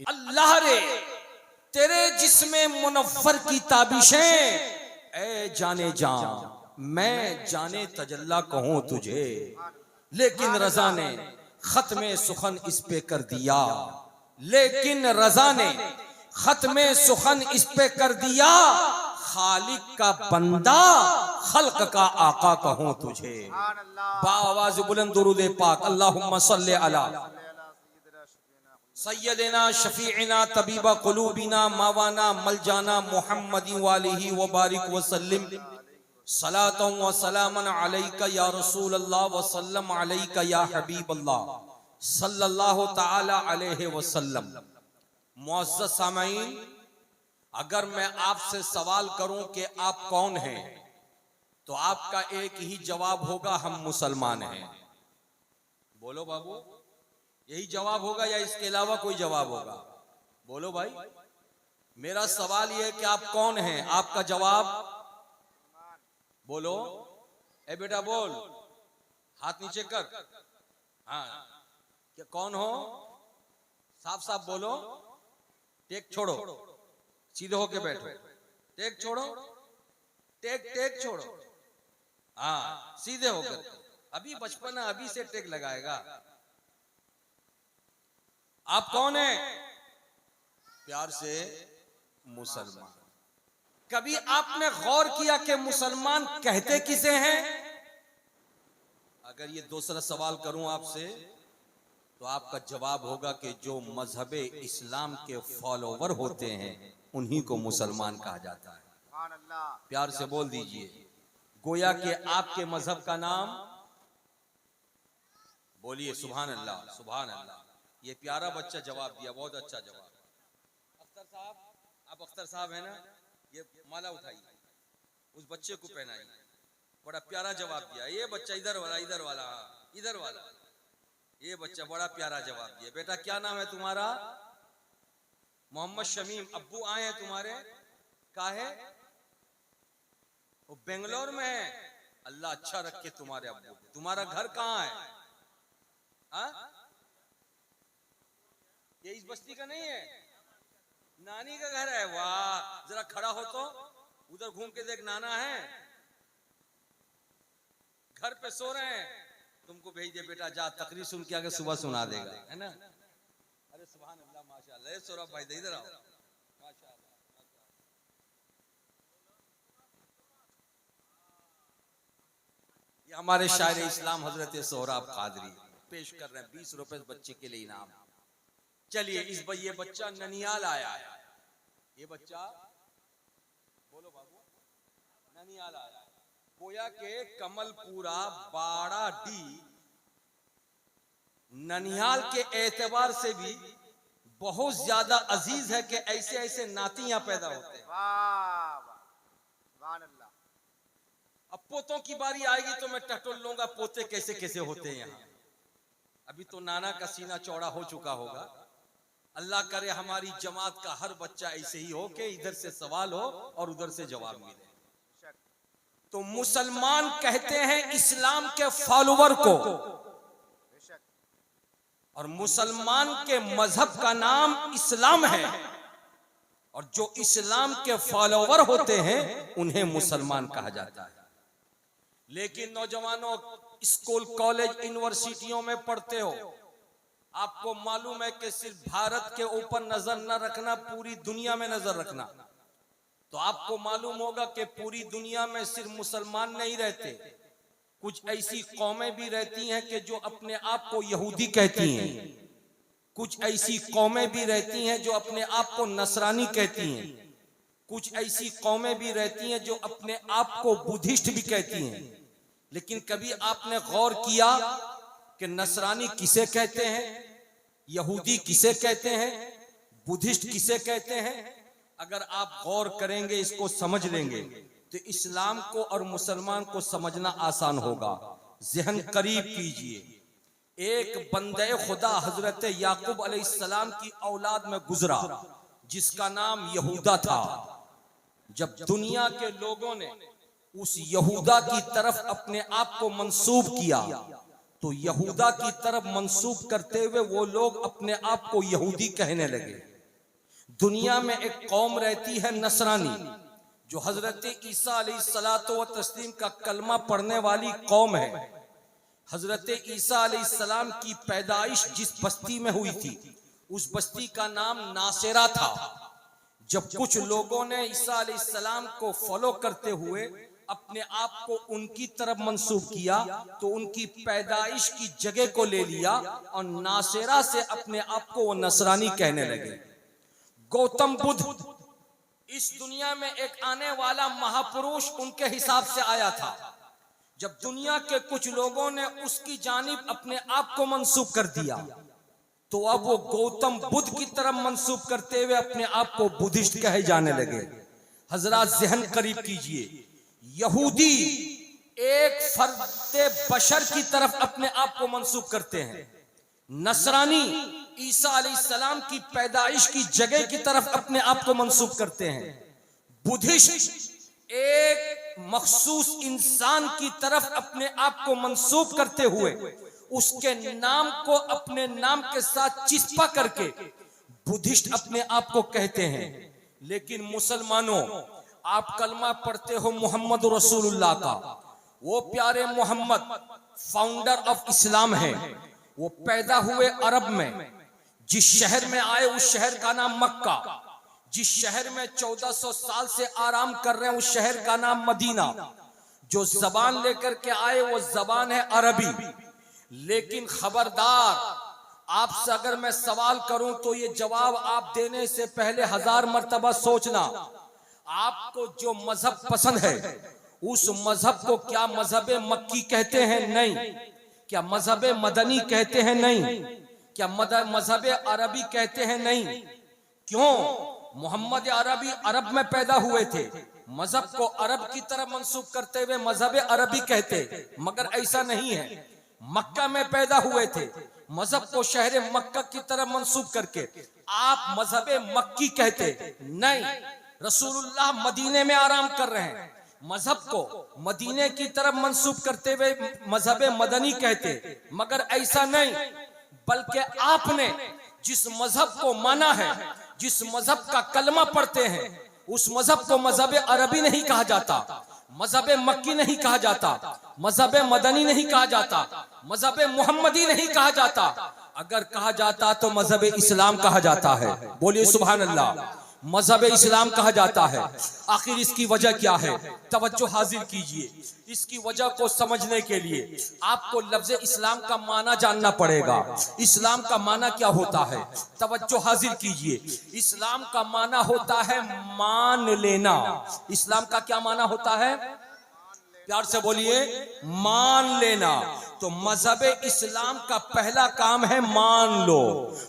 अल्लाह रे तेरे जिस्मे मुनव्वर की ताबिशें, ए जाने जान मैं जाने तजल्ला कहूं तुझे, लेकिन रजा ने खत्मे सुखन इस पे कर दिया, लेकिन रजा ने खत्मे सुखन इस पे कर दिया, खालिक का बंदा खल्क का आका कहूं तुझे। बाआवाज़ बुलंद दुरूद पाक अल्लाहुम्मा सल्ले अला सय्यदना शफीअना तबीबा कुलूबिना मावाना मलजाना मुहम्मदी वालिही व बारिक वसल्लिम सलातन व सलामन अलैका या रसूल अल्लाह व सल्लम अलैका या हबीब अल्लाह सल्लल्लाहु तआला अलैहि वसल्लम। मुअज़्ज़ज़ सामईन, अगर मैं आपसे सवाल करूं कि आप कौन हैं, तो आपका एक ही जवाब होगा, हम मुसलमान हैं। बोलो बाबू, यही जवाब होगा या इसके अलावा कोई जवाब होगा? बोलो भाई। मेरा सवाल यह है कि आप कौन हैं, आपका जवाब बोलो। ए बेटा बोल, हाथ नीचे कर। हाँ, क्या कौन हो? साफ साफ बोलो। टेक छोड़ो, सीधे होके बैठो। टेक छोड़ो, टेक छोड़ो। हाँ, सीधे होकर। अभी बचपन है, अभी से टेक लगाएगा। आप कौन हैं? प्यार से मुसलमान। कभी आपने गौर किया कि मुसलमान कहते किसे हैं? अगर ये दूसरा सवाल करूं आपसे, तो आपका जवाब होगा कि जो मजहबे इस्लाम के फॉलोवर होते हैं उन्हीं को मुसलमान कहा जाता है। प्यार से बोल दीजिए, गोया कि आपके मजहब का नाम बोलिए। सुभान अल्लाह, सुभान अल्लाह। ये प्यारा बच्चा जवाब दिया, बहुत अच्छा जवाब। अख्तर साहब, आप अख्तर साहब है ना, ये माला उठाइए, उस बच्चे को पहनाइए। बड़ा प्यारा जवाब दिया ये बच्चा। इधर वाला, इधर वाला, हाँ इधर वाला। ये बच्चा बड़ा प्यारा जवाब दिया। बेटा क्या नाम है तुम्हारा? मोहम्मद शमीम। अब्बू आए हैं तुम्हारे? काहे? वो बेंगलोर में है। अल्लाह अच्छा रखे तुम्हारे अब्बू। तुम्हारा घर कहाँ है? हा? ये इस बस्ती का नहीं है, नानी का घर है। वाह, जरा खड़ा हो तो उधर घूम के देख, नाना है घर पे सो रहे हैं। तुमको भेज दे बेटा, जा तकरीर सुन के आगे सुबह सुना देगा, है ना। अरे सुभान अल्लाह, माशाअल्लाह। सौरभ भाई इधर आओ, माशाअल्लाह। ये हमारे शायर इस्लाम हजरत सोहराब कादरी पेश कर रहे हैं 20 रुपए बच्चे के लिए इनाम। चलिए, ये बच्चा ननियाल आया है। ये बच्चा बोलो बाबू, ननियाल आया है। गोया के कमलपुरा बाड़ाडी ननिहाल के एतबार से भी बहुत ज्यादा अजीज है कि ऐसे ऐसे नातियां पैदा होते हैं। अब पोतों की बारी आएगी तो मैं टटोल लूंगा पोते कैसे कैसे होते हैं यहाँ। अभी तो नाना का सीना चौड़ा हो चुका होगा। अल्लाह करे हमारी जमात का हर बच्चा ऐसे ही हो कि इधर से सवाल हो और उधर से जवाब मिले। तो मुसलमान कहते हैं इस्लाम के फॉलोवर को, और मुसलमान के मजहब का नाम इस्लाम है, और जो इस्लाम के फॉलोवर होते हैं उन्हें मुसलमान कहा जाता है। लेकिन नौजवानों, स्कूल कॉलेज यूनिवर्सिटियों में पढ़ते हो, आपको मालूम है कि सिर्फ भारत के ऊपर नजर न रखना, पूरी दुनिया में नजर रखना। तो आपको मालूम होगा कि पूरी दुनिया में सिर्फ मुसलमान नहीं रहते, कुछ ऐसी कौमें भी रहती हैं कि जो अपने आप को यहूदी कहती हैं, कुछ ऐसी कौमें भी रहती हैं जो अपने आप को नसरानी कहती हैं, कुछ ऐसी कौमें भी रहती हैं जो अपने आप को बुद्धिस्ट भी कहती हैं। लेकिन कभी आपने गौर किया कि नसरानी किसे कहते हैं, यहूदी किसे कहते हैं, बुद्धिस्ट किसे कहते हैं? अगर आप गौर करेंगे, इसको समझ लेंगे, तो इस्लाम को और मुसलमान को समझना आसान होगा। ज़हन करीब कीजिए। एक बंदे खुदा हजरत याकूब अलैहिस्सलाम की औलाद में गुजरा जिसका नाम यहूदा था। जब दुनिया के लोगों ने उस यहूदा की तरफ अपने आप को मंसूब किया, तो यहूदा की तरफ मंसूब करते हुए वो लोग अपने आप को यहूदी कहने लगे। दुनिया में एक कौम रहती है नसरानी, जो हजरत ईसा अलैहिस्सलातो व तस्लीम का कलमा पढ़ने वाली कौम है। हजरत ईसा अलैहिस्सलाम की पैदाइश जिस बस्ती में हुई थी, उस बस्ती का नाम नासेरा था। जब कुछ लोगों ने ईसा अलैहिस्सलाम को फॉलो करते हुए अपने आप को उनकी तरफ मंसूब किया, तो उनकी पैदाइश की जगह को ले लिया और नासेरा से अपने आप को वो नसरानी कहने लगे। गौतम बुद्ध इस दुनिया में एक आने वाला महापुरुष उनके हिसाब से आया था। जब दुनिया के कुछ लोगों ने उसकी जानिब अपने आप को मंसूब कर दिया, तो अब वो गौतम बुद्ध की तरफ मंसूब करते हुए अपने आप को बुद्धिस्ट कहे जाने लगे। हजरात ज़हन करीब कीजिए, यहूदी एक फर्द बशर की तरफ अपने आप को मंसूब करते हैं, नसरानी ईसा अलैहिस्सलाम की पैदाइश की जगह की तरफ अपने आप को मंसूब करते हैं, बुद्धिस्ट एक मखसूस इंसान की तरफ अपने आप को मंसूब करते हुए उसके नाम को अपने नाम के साथ चिस्पा करके बुद्धिस्ट अपने आप को कहते हैं। लेकिन मुसलमानों, आप कलमा पढ़ते हो मोहम्मद रसूलुल्लाह का, वो प्यारे मोहम्मद फाउंडर ऑफ इस्लाम है। वो पैदा हुए अरब में, जिस शहर में आए उस शहर का नाम मक्का, जिस शहर में 1400 साल से आराम कर रहे हैं उस शहर का नाम मदीना। जो जबान लेकर के आए वो जबान है अरबी। लेकिन खबरदार, आपसे अगर मैं सवाल करूं तो ये जवाब आप देने से पहले 1000 मर्तबा सोचना। आपको जो मजहब पसंद है उस मजहब को क्या मजहब मक्की कहते हैं? नहीं। क्या मजहब मदनी कहते हैं? नहीं। क्या मजहब अरबी कहते हैं? नहीं। क्यों? मोहम्मद अरबी अरब में पैदा हुए थे, मजहब को अरब की तरफ मंसूब करते हुए मजहब अरबी कहते, मगर ऐसा नहीं है। मक्का में पैदा हुए थे, मजहब को शहर मक्का की तरफ मंसूब करके आप मजहब मक्की कहते नहीं। रसूलुल्लाह मदीने में आराम कर रहे हैं, मजहब को मदीने की तरफ मंसूब करते हुए मजहब मदनी कहते, मगर ऐसा नहीं। बल्कि आपने जिस मजहब को माना है, जिस मजहब का कलमा पढ़ते हैं, उस मजहब को मजहब अरबी नहीं कहा जाता, मजहब मक्की नहीं कहा जाता, मजहब मदनी नहीं कहा जाता, मजहब मोहम्मदी नहीं कहा जाता। अगर कहा जाता तो मजहब इस्लाम कहा जाता है। बोलिए सुभान अल्लाह। मजहब इस्लाम कहा जाता है। आखिर इसकी वजह क्या है? तवज्जो हाजिर कीजिए। इसकी वजह को समझने के लिए आपको लफ्ज इस्लाम का माना जानना पड़ेगा। इस्लाम का माना क्या होता है? तवज्जो हाजिर कीजिए। इस्लाम का माना होता है मान लेना। इस्लाम का क्या माना होता है? प्यार से बोलिए, मान लेना। तो मजहब इस्लाम का पहला काम है मान लो।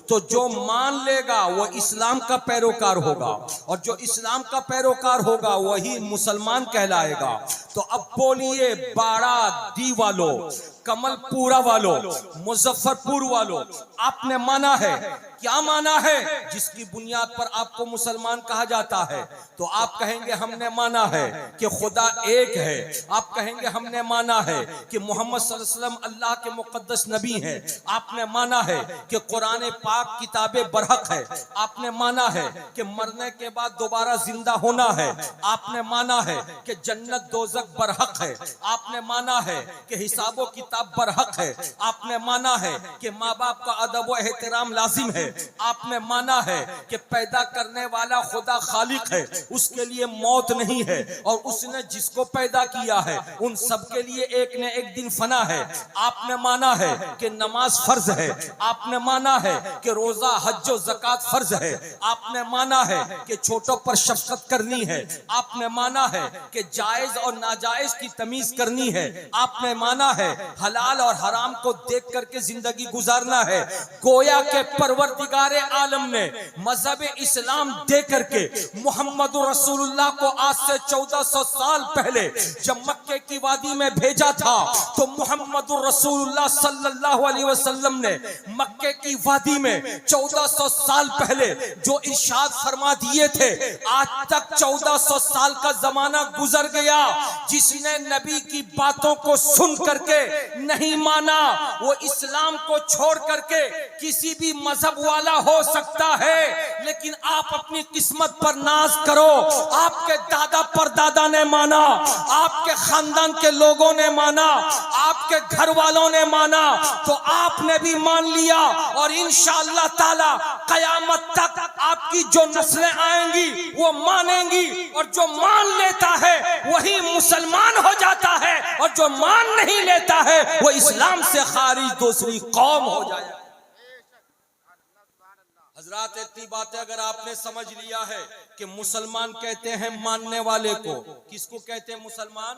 तो जो मान लेगा वो इस्लाम का पैरोकार होगा, और जो इस्लाम का पैरोकार होगा वही मुसलमान कहलाएगा। तो अब बोलिए, बारादी वालों, कमलपुरा वालों, मुजफ्फरपुर वालों, आपने माना है? क्या माना है जिसकी बुनियाद पर आपको मुसलमान कहा जाता है? तो आप कहेंगे हमने माना है कि खुदा एक है। आप कहेंगे हमने माना है कि मोहम्मद सल्लल्लाहु अलैहि वसल्लम अल्लाह के मुकद्दस नबी हैं। आपने माना है कि कुरान पाक किताबे बरहक है। आपने माना है कि मरने के बाद दोबारा जिंदा होना है। आपने माना है कि जन्नत दोज़ख बरहक है। आपने माना है कि हिसाबो किताब बरहक है। आपने माना है कि माँ बाप का अदब व एहतराम लाजिम है। आपने माना है कि पैदा करने वाला खुदा खालिक है, उसके लिए मौत नहीं है, और उसने जिसको पैदा किया है उन सबके लिए एक न एक दिन फना है। आपने माना है कि नमाज फर्ज है। आपने माना है कि रोजा हज व ज़कात फर्ज है। आपने माना है कि छोटों पर शफकत करनी है। आपने माना है कि जायज और नाजायज की तमीज करनी है। आपने माना है हलाल और हराम को देख करके जिंदगी गुजारना है। गोया के परवरदिगारे आलम ने मजहब इस्लाम दे करके मोहम्मद रसूलुल्लाह को आज से 1400 साल पहले जब मक्के की वादी में भेजा था, तो मोहम्मद रसूलुल्लाह सल्लल्लाहु अलैहि वसल्लम ने मक्के की वादी में 1400 साल पहले जो इरशाद फरमा दिए थे, आज तक 1400 साल का जमाना गुजर गया, जिसने नबी की बातों को सुन करके नहीं माना, वो इस्लाम को छोड़ करके किसी भी मजहब वाला हो सकता है, लेकिन आप अपनी किस्मत पर नाज करो। आपके दादा परदादा ने माना, आपके खानदान के लोगों ने माना, आपके घर वालों ने माना, तो आपने भी मान लिया। और इंशाअल्लाह ताला कयामत तक आपकी जो नस्लें आएंगी वो मानेंगी, और जो मान लेता है वही मुसलमान हो जाता है, और जो मान नहीं लेता है वो इस्लाम से खारिज दूसरी कौम हो जाए। हजरात, इतनी बातें अगर आपने समझ लिया है कि मुसलमान कहते हैं मानने वाले को, किसको कहते हैं मुसलमान?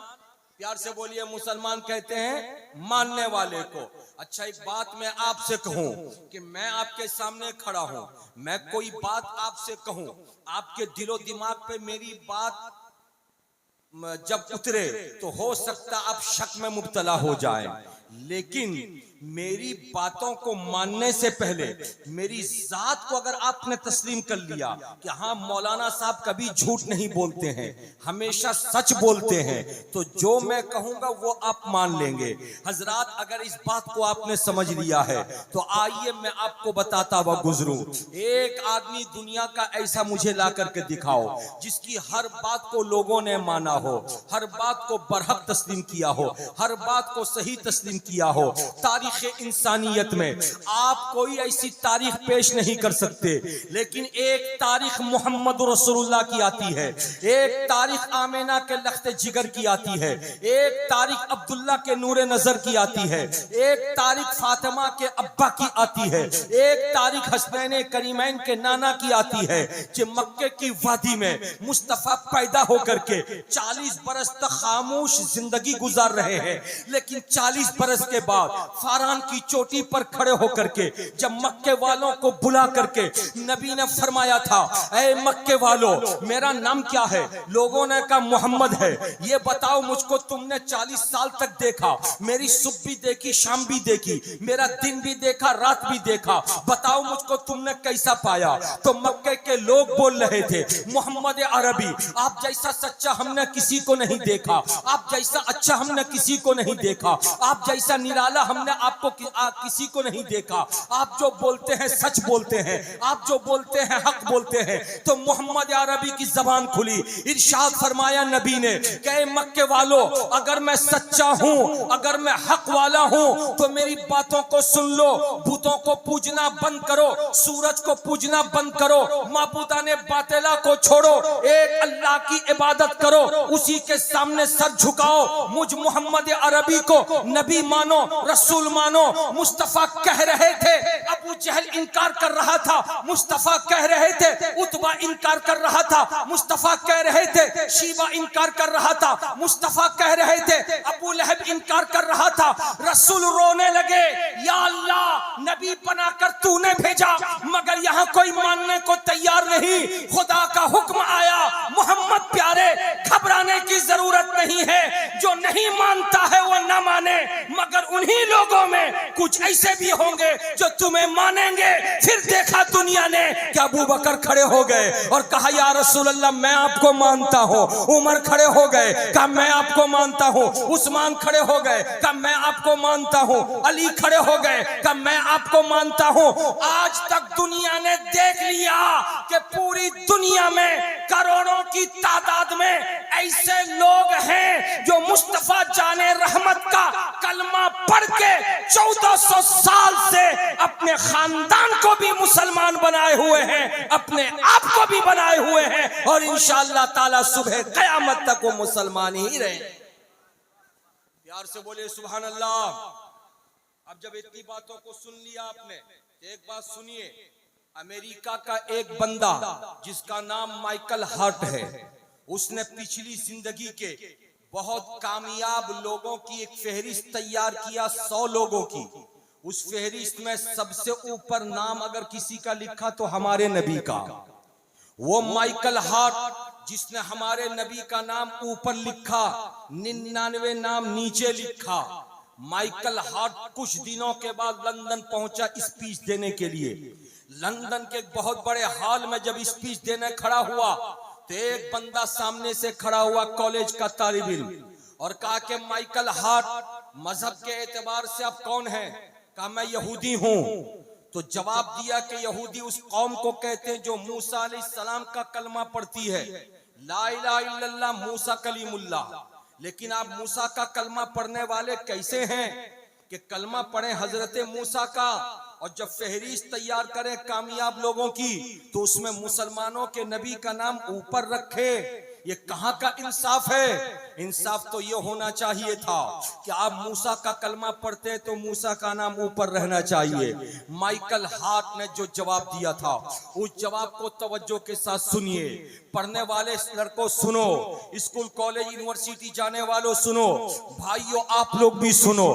प्यार से बोलिए, मुसलमान कहते हैं मानने वाले को। अच्छा, एक बात मैं आपसे कहूं कि मैं आपके सामने खड़ा हूं, मैं कोई बात आपसे कहूं, आपके दिलो दिमाग पे मेरी बात जब उतरे तो हो सकता आप शक में मुब्तला हो जाए, लेकिन मेरी बातों को मानने से पहले मेरी जात को अगर आपने तस्लीम कर लिया कि हाँ मौलाना साहब कभी झूठ नहीं बोलते हैं, हमेशा सच बोलते हैं, तो जो मैं कहूंगा वो आप मान लेंगे। हजरात, अगर इस बात को आपने समझ लिया है तो आइए मैं आपको बताता हुआ गुजरूं। एक आदमी दुनिया का ऐसा मुझे ला करके दिखाओ जिसकी हर बात को लोगों ने माना हो, हर बात को बरहक तस्लीम किया हो, हर बात को सही तस्लीम किया हो। तारीख इंसानियत में आप कोई ऐसी तारीख पेश नहीं कर सकते, लेकिन एक तारीख मोहम्मद रसूलुल्लाह की आती है, एक तारीख आमिना के लख्ते जिगर की आती है, एक तारीख अब्दुल्ला के नूरे नजर की आती है, एक तारीख फातिमा के अब्बा की आती है, एक तारीख हसनैन करीमैन के नाना की आती है, कि मक्के की वादी में मुस्तफा पैदा होकर के 40 बरस तक खामोश जिंदगी गुजार रहे हैं, लेकिन 40 बरस के बाद फारान की चोटी पर खड़े होकर के जब मक्के वालों को बुला करके नबी ने फरमाया था, ऐ मक्के वालों मेरा नाम क्या है? लोगों ने कहा मोहम्मद है। ये बताओ मुझको, तुमने 40 साल तक देखा, मेरी सुबह भी देखी, शाम भी देखी, मेरा दिन भी देखा, रात भी देखा, बताओ मुझको तुमने कैसा पाया? तो मक्के के लोग बोल रहे थे, मोहम्मद अरबी आप जैसा सच्चा हमने किसी को नहीं देखा, आप जैसा अच्छा हमने किसी को नहीं देखा, आप जैसा निराला हमने आपको किसी को नहीं देखा, आप जो बोलते हैं सच बोलते हैं, आप जो बोलते हैं हक बोलते हैं। तो मोहम्मद अरबी की जबान खुली, इरशाद फरमाया नबी ने कि मक्के वालों अगर मैं सच्चा हूं, अगर मैं हक वाला हूं, तो मेरी बातों को सुन लो, बुतों को पूजना बंद करो, सूरज को पूजना बंद करो, माबूदाने बातिला को छोड़ो, एक अल्लाह की इबादत करो, उसी के सामने सर झुकाओ, मुझ मोहम्मद अरबी को नबी मानो, रसूल मानो। मुस्तफा कह रहे थे, अबू जहल इनकार कर रहा था, मुस्तफा कह रहे थे, उतबा इनकार कर रहा था, मुस्तफा कह रहे थे, शीबा इनकार कर रहा था, मुस्तफा कह रहे थे, अबू लहब इनकार कर रहा था। रसूल रोने लगे, या अल्लाह नबी बनाकर तूने भेजा मगर यहाँ कोई मानने को तैयार नहीं। खुदा का हुक्म आया, मोहम्मद प्यारे घबराने की जरूरत नहीं है, जो नहीं मानता है वो न माने, मगर उन्हीं लोगों में कुछ ऐसे भी होंगे जो तुम्हें मानेंगे। फिर देखा दुनिया ने कि अबू बकर खड़े हो गए और कहा या रसूल अल्लाह मैं आपको मानता हूँ। उमर खड़े हो गए, कहा मैं आपको मानता हूँ। उस्मान खड़े हो गए, कहा मैं आपको मानता हूँ। अली खड़े हो गए, कहा मैं आपको मानता हूँ। आज तक दुनिया ने देख लिया कि पूरी दुनिया में करोड़ों की तादाद में ऐसे लोग हैं जो मुस्तफा जाने रहमत का कलमा पढ़ के 1400 साल से अपने खानदान को भी मुसलमान बनाए हुए हैं, अपने आप को भी बनाए हुए हैं, और इंशाअल्लाह ताला सुबह कयामत तक वो मुसलमान ही रहे। प्यार से बोले सुभान अल्लाह। अब जब इतनी बातों को सुन लिया आपने, एक बात सुनिए, अमेरिका का एक बंदा जिसका नाम माइकल हार्ट है, उसने पिछली जिंदगी के बहुत कामयाब लोगों की एक फहरिस्त तैयार किया, 100 लोगों की। उस फहरिस्त में सबसे ऊपर नाम अगर किसी का लिखा तो हमारे नबी का। वो माइकल हार्ट जिसने हमारे नबी का नाम ऊपर लिखा, 99 नाम नीचे लिखा। माइकल हार्ट कुछ दिनों के बाद लंदन पहुंचा स्पीच देने के लिए। लंदन के एक बहुत बड़े हॉल में जब स्पीच देने खड़ा हुआ तो एक बंदा सामने से खड़ा हुआ कॉलेज का तालिब इल्म और कहा कि माइकल हार्ट मजहब के एतबार से आप कौन हैं? कहा मैं यहूदी हूं। तो जवाब दिया कि यहूदी उस कौम को कहते हैं जो मूसा अलैहिस्सलाम का कलमा पढ़ती है, ला इलाहा इल्लल्लाह मूसा कलीमुल्लाह। लेकिन आप मूसा का कलमा पढ़ने वाले कैसे हैं कि कलमा पढ़े हजरत मूसा का और जब फहरिस्त तैयार करें कामयाब लोगों की तो उसमें मुसलमानों के नबी का नाम ऊपर रखे? ये कहां का इंसाफ है? इंसाफ तो ये होना चाहिए था कि आप मूसा का कलमा पढ़ते तो मूसा का नाम ऊपर रहना चाहिए। माइकल हार्ट ने जो जवाब दिया था उस जवाब को तवज्जो के साथ सुनिए। पढ़ने वाले लड़कों सुनो, स्कूल कॉलेज यूनिवर्सिटी जाने वालों सुनो, भाइयों आप लोग भी सुनो।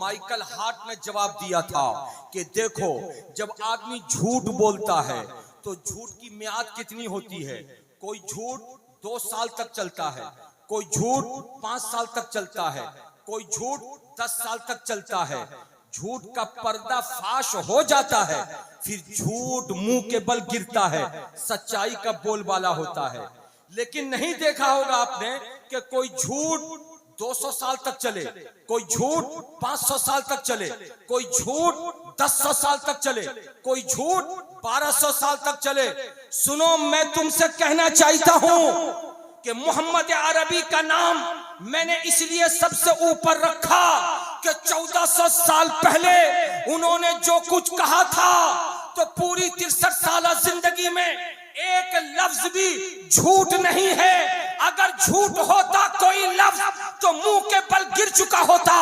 माइकल हार्ट ने जवाब दिया था कि देखो, जब आदमी झूठ बोलता है तो झूठ की मियाद कितनी होती है? कोई झूठ 2 साल तक चलता है, कोई झूठ 5 साल तक चलता है, कोई झूठ 10 साल तक चलता है। झूठ का पर्दा फाश हो जाता है, फिर झूठ मुंह के बल गिरता है, सच्चाई का बोलबाला होता है। लेकिन नहीं देखा होगा आपने कि कोई झूठ 200 साल तक चले, कोई झूठ 500 साल तक चले, कोई झूठ 1000 साल तक चले, कोई झूठ 1200 साल तक चले। सुनो, मैं तुमसे कहना चाहता हूं कि मोहम्मद अरबी का नाम मैंने इसलिए सबसे ऊपर रखा कि 1400 साल पहले उन्होंने जो कुछ कहा था तो पूरी 63 साल जिंदगी में एक लफ्ज भी झूठ नहीं है। अगर झूठ होता कोई लफ्ज तो मुंह के बल गिर चुका होता।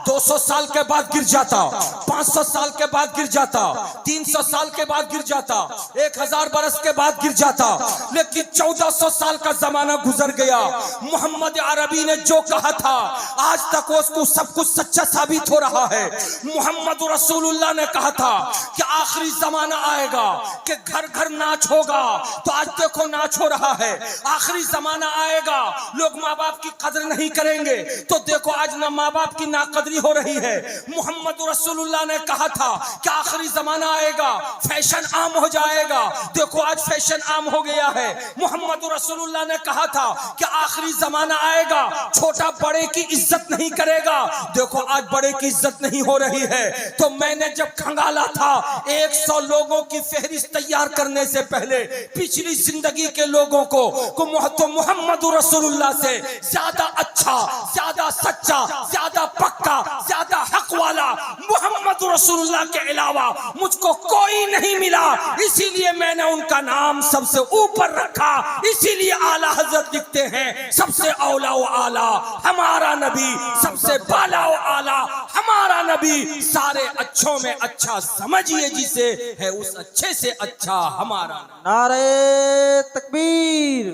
200 साल के बाद गिर जाता, 500 साल के बाद गिर जाता, 300 साल के बाद गिर जाता, 1000 बरस के बाद गिर जाता। लेकिन 1400 साल का जमाना गुजर गया। मोहम्मद अरबी ने जो कहा था आज तक उसको सब कुछ सच्चा साबित हो रहा है। मोहम्मद रसूलुल्लाह ने कहा था कि आखिरी जमाना आएगा कि घर घर नाच होगा, तो आज देखो नाच हो रहा है। आखिरी जमाना आएगा लोग माँ बाप की कदर नहीं करेंगे, तो देखो आज ना माँ बाप की नाकदरी हो रही है। मोहम्मद रसूलुल्लाह ने कहा था कि आखिरी जमाना आएगा फैशन आम हो जाएगा, देखो आज फैशन आम हो गया है। मोहम्मद रसूलुल्लाह ने कहा था कि आखिरी जमाना आएगा छोटा बड़े की इज्जत नहीं करेगा, देखो आज बड़े की इज्जत नहीं हो रही है। तो मैंने जब खंगाला था 100 लोगों की फहरिस्त तैयार करने से पहले पिछली जिंदगी के लोगों को मोहम्मद रसूलुल्लाह से ज्यादा अच्छा, ज्यादा सच्चा, ज्यादा पक्का, ज्यादा हक वाला मोहम्मद रसूलुल्लाह के अलावा मुझको कोई नहीं मिला। इसीलिए मैंने उनका नाम सबसे ऊपर रखा। इसीलिए आला हजरत लिखते हैं सबसे औला व आला हमारा नबी, सबसे बाला व आला हमारा नबी। सारे अच्छों में अच्छा समझिए जिसे है उस अच्छे से अच्छा हमारा। नारे तकबीर,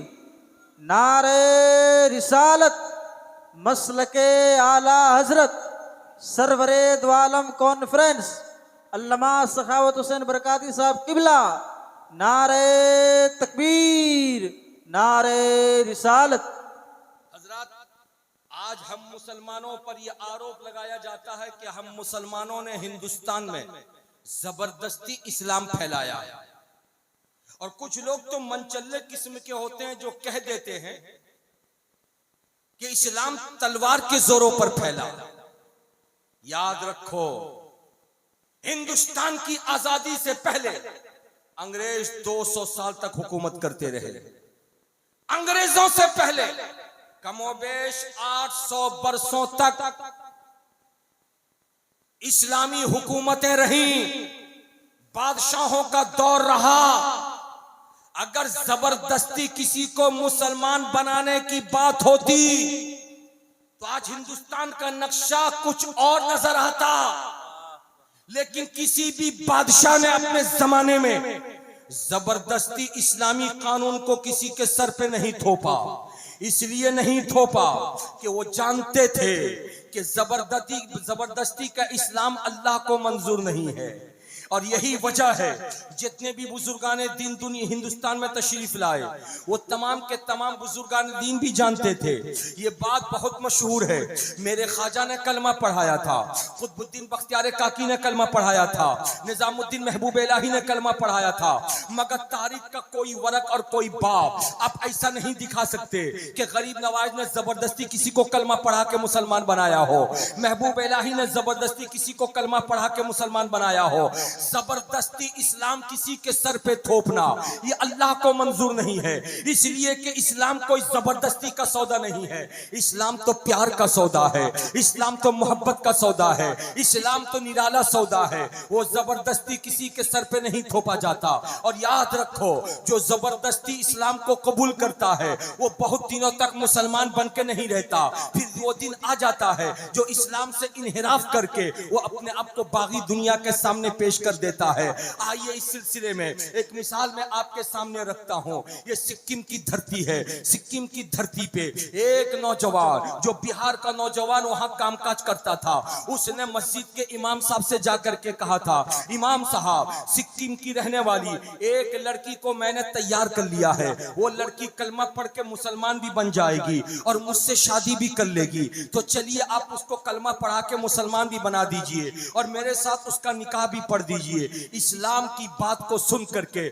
नारे रिसालत, मसलके आला हजरत, सरवरे द्वालम कॉन्फ्रेंस अल्लामा सखावत हुसैन बरकाती साहब किबला। नारे तकबीर, नारे रिसालत। हजरत, आज हम मुसलमानों पर यह आरोप लगाया जाता है कि हम मुसलमानों ने हिंदुस्तान में जबरदस्ती इस्लाम फैलाया। और कुछ लोग तो मनचल्ले किस्म के होते हैं जो कह देते हैं कि इस्लाम तलवार के जोरों पर फैला। याद रखो, हिंदुस्तान की आजादी से पहले अंग्रेज 200 साल तक हुकूमत करते रहे। अंग्रेजों से पहले कमोबेश 800 बरसों तक इस्लामी हुकूमतें रहीं, बादशाहों का दौर रहा। अगर जबरदस्ती किसी को मुसलमान बनाने की बात होती तो आज हिंदुस्तान का नक्शा कुछ और नजर आता। लेकिन किसी भी बादशाह ने अपने जमाने में जबरदस्ती इस्लामी कानून को किसी के सर पे नहीं थोपा। इसलिए नहीं थोपा कि वो जानते थे कि जबरदस्ती का इस्लाम अल्लाह को मंजूर नहीं है। और यही वजह है जितने भी बुजुर्गान दीन दुनिया हिंदुस्तान में तशरीफ लाए वो तमाम के तमाम बुजुर्गान दीन भी जानते थे। ये बात बहुत मशहूर है। मेरे ख्वाजा ने कलमा पढ़ाया था, कुतुबुद्दीन बख्तियार काकी ने कलमा पढ़ाया था, निजामुद्दीन महबूब इलाही ने कलमा पढ़ाया था, मगर तारीख का कोई वरक और कोई बाप आप ऐसा नहीं दिखा सकते कि गरीब नवाज ने जबरदस्ती किसी को कलमा पढ़ा के मुसलमान बनाया हो, महबूब इलाही ने जबरदस्ती किसी को कलमा पढ़ा के मुसलमान बनाया हो। जबरदस्ती इस्लाम किसी के सर पे थोपना ये अल्लाह को मंजूर नहीं है, इसलिए कि इस्लाम कोई जबरदस्ती का सौदा नहीं है। इस्लाम तो प्यार का सौदा है, इस्लाम तो मोहब्बत का सौदा है, इस्लाम तो निराला सौदा है। वो जबरदस्ती किसी के सर पे नहीं थोपा जाता। और याद रखो, जो जबरदस्ती इस्लाम को कबूल करता है वो बहुत दिनों तक मुसलमान बन के नहीं रहता। फिर वो दिन आ जाता है जो इस्लाम से इन्हिराफ करके वो अपने आप को बागी दुनिया के सामने पेश कर देता है। आइए इस सिलसिले में एक मिसाल मैं आपके सामने रखता हूं। ये सिक्किम की धरती है। सिक्किम की धरती पे एक नौजवान, जो बिहार का नौजवान वहां कामकाज करता था, उसने मस्जिद के इमाम साहब से जाकर के कहा था, इमाम साहब, सिक्किम की रहने वाली एक लड़की को मैंने तैयार कर लिया है। वो लड़की कलमा पढ़ के मुसलमान भी बन जाएगी और मुझसे शादी भी कर लेगी, तो चलिए आप उसको कलमा पढ़ा के मुसलमान भी बना दीजिए और मेरे साथ उसका निकाह भी पढ़ दीजिए। इस्लाम की बात को सुन करके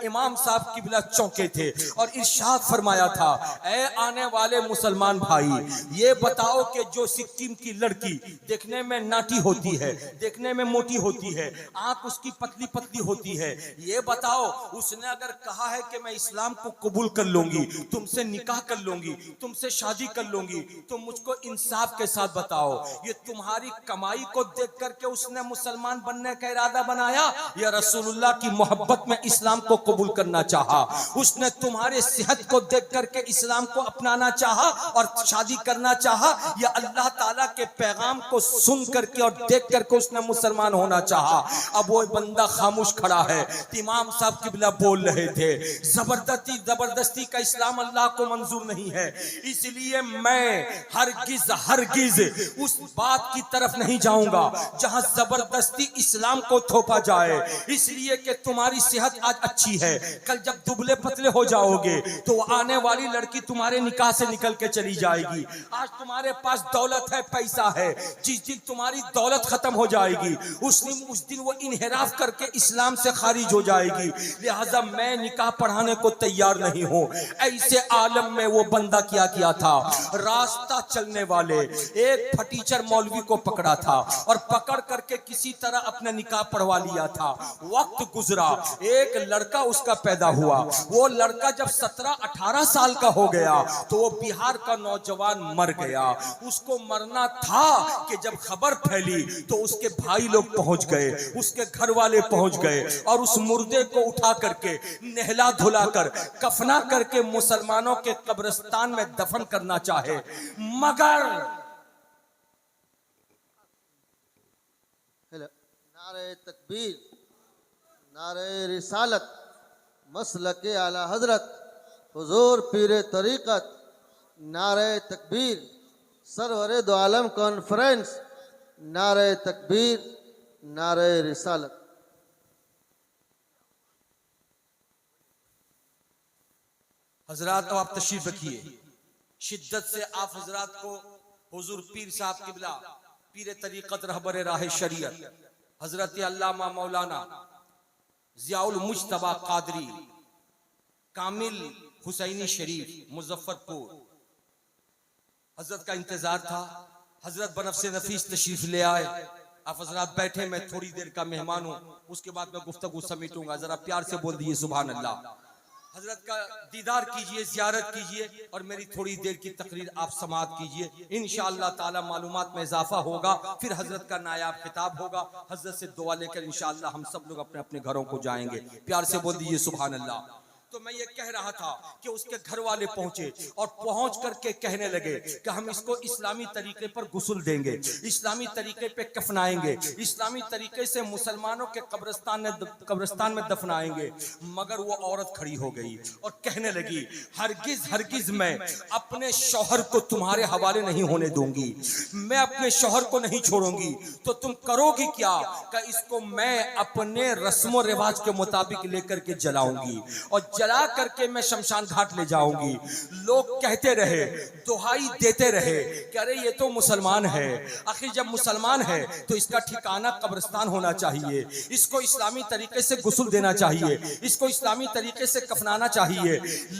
इमाम साहब किबला चौंके थे और इरशाद फरमाया था, ऐ आने वाले मुसलमान भाई, ये बताओ कि जो सिक्किम की लड़की देखने में नाटी होती है, देखने में मोटी होती है, आंख उसकी पतली पतली होती है, ये बताओ उसने अगर कहा है कि मैं इस्लाम को कबूल कर लूंगी, तुमसे निकाह कर लूंगी, तुमसे शादी कर लूंगी, तो मुझको इंसाफ के साथ बताओ, ये तुम्हारी कमाई को देख करके उसने मुसलमान बनने का इरादा बनाया या रसूलुल्लाह की मोहब्बत में इस्लाम को कबूल करना चाहा? उसने तुम्हारे सेहत को देख करके इस्लाम को अपनाना चाहा और शादी करना चाहा, या अल्लाह ताला के पैगाम को सुन करके और देख करके उसने मुसलमान होना चाहा? अब वो बंदा खामोश खड़ा है। इमाम साहब किबला बोल रहे थे, जबरदस्ती का इस्लाम अल्लाह को मंजूर नहीं है, इसलिए मैं हरगिज उस बात की तरफ नहीं जाऊंगा जहां जबरदस्ती इस्लाम को थोपा जाए। इसलिए कि तुम्हारी सेहत आज अच्छी है, कल जब दुबले पतले हो जाओगे तो आने वाली लड़की तुम्हारे निकाह से निकल के चली जाएगी। आज तुम्हारे पास दौलत है, पैसा है, जिस दिन तुम्हारी दौलत खत्म हो जाएगी उस दिन वो इन्हिराफ करके इस्लाम से खारिज हो जाएगी। लिहाजा मैं निकाह पढ़ाने को तैयार नहीं हूं। ऐसे आलम में वो बंदा क्या किया था, रास्ता चलने वाले एक फटीचर मौलवी को पकड़ा था और पकड़ करके किसी तरह अपना निकाह पढ़वा लिया था। वक्त गुजरा, एक लड़का उसका पैदा हुआ। वो लड़का जब 17-18 साल का हो गया तो वो बिहार का नौजवान मर गया। उसको मरना था कि जब खबर फैली तो उसके भाई लोग पहुंच गए, उसके घर वाले पहुंच गए और उस मुर्दे को उठा करके नहला धुलाकर कफना करके मुसलमानों के कब्रिस्तान में दफन करना चाहे, मगर नारे तकबीर, नारे रिसालत, मसलके आला हजरत हुजूर पीरे तरीक़त, नारे तकबीर, सरवरे दो आलम कॉन्फ्रेंस, नारे तकबीर, नारे रिसालत। हजरात अब आप तशरीफ रखिए। शिद्दत से आप हजरात को हुजूर पीर साहब किबला पीर तरीक़त रहबर राह शरीयत हजरत अल्लामा मौलाना ज़ियाउल मुज्तबा कादरी कामिल हुसैनी शरीफ मुजफ्फरपुर, हजरत का इंतजार था। हजरत बनफ्से नफीस तशरीफ ले आए। आप हजरात बैठे, मैं थोड़ी देर का मेहमान हूँ, उसके बाद मैं गुफ्तगू समेटूंगा। जरा प्यार से बोल दीजिए सुभान अल्लाह। हजरत का दीदार कीजिए, जियारत कीजिए और मेरी थोड़ी देर की तकरीर आप समाअत कीजिए। इंशाअल्लाह ताला मालूमात में इजाफा होगा, फिर हजरत का नायाब खिताब होगा। हजरत से दुआ लेकर इंशाअल्लाह हम सब लोग अपने अपने घरों को जाएंगे। प्यार से बोल दीजिए सुभान अल्लाह। तो मैं ये कह रहा था कि उसके घर वाले पहुंचे और पहुंच करके कहने लगे कि हम इसको इस्लामी तरीके पर गुस्ल देंगे, इस्लामी तरीके पे कफनाएंगे, इस्लामी तरीके से मुसलमानों के कब्रिस्तान में दफनाएंगे। मगर वो औरत खड़ी हो गई और कहने लगी, हरगिज हरगिज मैं अपने शौहर को तुम्हारे हवाले नहीं होने दूंगी, मैं अपने शौहर को नहीं छोड़ूंगी। तो तुम करोगी क्या? कि इसको मैं अपने रस्मो रिवाज के मुताबिक लेकर के जलाऊंगी और जला करके मैं शमशान घाट ले जाऊंगी। लोग कहते रहे, दुहाई देते रहे कि अरे ये तो मुसलमान है, आखिर जब मुसलमान है तो इसका ठिकाना कब्रिस्तान होना चाहिए, इसको इस्लामी तरीके से गुस्ल देना चाहिए, इसको इस्लामी तरीके से कफनाना चाहिए।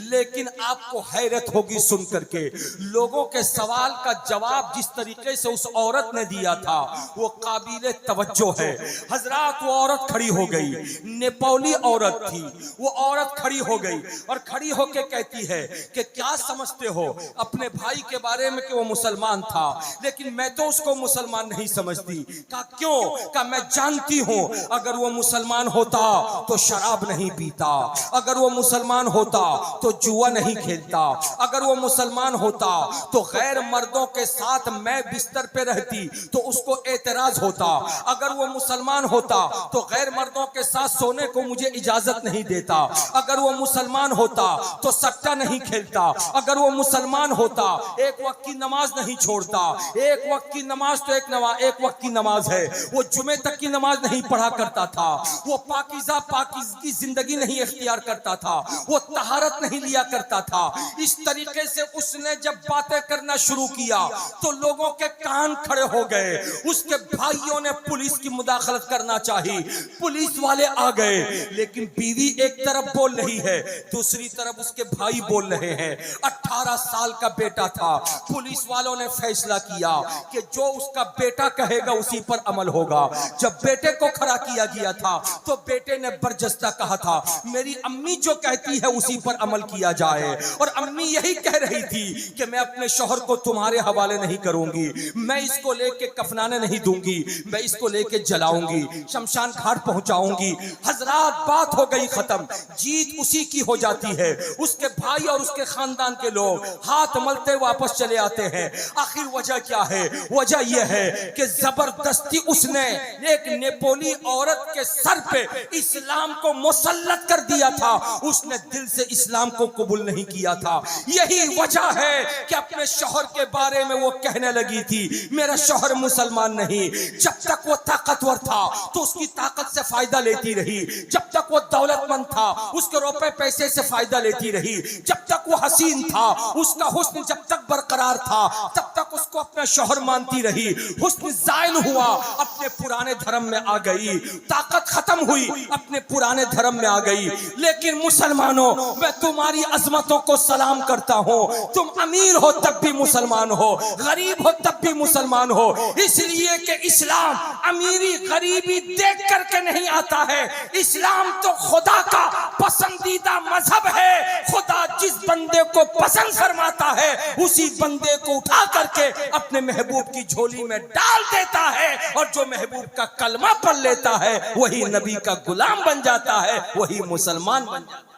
लेकिन आपको हैरत होगी सुन करके, लोगों के सवाल का जवाब जिस तरीके से उस औरत ने दिया था वो काबिले तवज्जो है। हजरात, वो औरत खड़ी हो गई, नेपाली औरत थी, वो औरत खड़ी हो गई और खड़ी होके कहती है कि क्या समझते हो अपने भाई के बारे में कि वो मुसलमान था, लेकिन मैं तो उसको मुसलमान नहीं समझती। कहा क्यों? कहा मैं जानती हूं अगर वो मुसलमान होता तो शराब नहीं पीता, अगर वो मुसलमान होता तो जुआ नहीं खेलता, अगर वो मुसलमान होता तो गैर मर्दों के साथ मैं बिस्तर पे रहती तो उसको एतराज होता, अगर वो मुसलमान होता तो गैर मर्दों के साथ सोने को मुझे इजाजत नहीं देता, अगर वो मुसलमान होता तो सट्टा नहीं खेलता, अगर वो मुसलमान होता एक वक्त की नमाज नहीं छोड़ता। एक वक्त की नमाज तो एक वक्त की नमाज है, वो जुमे तक की नमाज नहीं पढ़ा करता था, वो पाकीज़गी जिंदगी नहीं इख्तियार करता था, वो तहारत नहीं लिया करता था। इस तरीके से उसने जब बातें करना शुरू किया तो लोगों के कान खड़े हो गए। उसके भाइयों ने पुलिस की मुदाखलत करना चाहिए, पुलिस वाले आ गए, लेकिन बीवी एक तरफ बोल रही है, दूसरी तरफ उसके भाई बोल रहे हैं। 18 साल का बेटा था। पुलिस वालों ने फैसला किया कि जो उसका बेटा कहेगा उसी पर अमल होगा। जब बेटे को खड़ा किया गया था तो बेटे ने बरजस्ता कहा था, मेरी अम्मी जो कहती है उसी पर अमल किया जाए। और अम्मी यही कह रही थी कि मैं अपने शौहर को तुम्हारे हवाले नहीं करूंगी, मैं इसको लेके कफनाने नहीं दूंगी, मैं इसको लेके जलाऊंगी, शमशान घाट पहुंचाऊंगी। हजरात, बात हो गई खत्म, जीत उसी की हो जाती है। उसके भाई और उसके खानदान के लोग हाथ मलते वापस चले आते हैं। आखिर वजह क्या है? वजह यह है कि जबरदस्ती उसने एक नेपाली औरत के सर पे इस्लाम को मुसल्लत कर दिया था। उसने दिल से इस्लाम को कबूल नहीं किया था। यही वजह है कि अपने शौहर के बारे में वो कहने लगी थी, मेरा शौहर मुसलमान नहीं। जब तक वो ताकतवर था तो उसकी ताकत से फायदा लेती रही, जब तक वो दौलतमंद था उसके रुपए पैसे से फायदा लेती रही, जब तक वो हसीन था उसका हुस्न जब तक बरकरार था तब तक उसको अपना शौहर मानती रही। हुस्न जायल हुआ, अपने पुराने धर्म में आ गई, ताकत खत्म हुई, अपने पुराने धर्म में आ गई। लेकिन मुसलमानों, मैं तुम्हारी अजमतों को सलाम करता हूँ। तुम अमीर हो तब भी मुसलमान हो, गरीब हो तब भी मुसलमान हो, इसलिए कि इस्लाम अमीरी गरीबी देख करके नहीं आता है। इस्लाम तो खुदा का पसंदीदा मजहब है। खुदा जिस बंदे को पसंद फरमाता है उसी बंदे को उठा करके अपने महबूब की झोली में डाल देता है, और जो महबूब का कलमा पढ़ लेता है वही नबी का गुलाम बन जाता है, वही मुसलमान बन जाता है।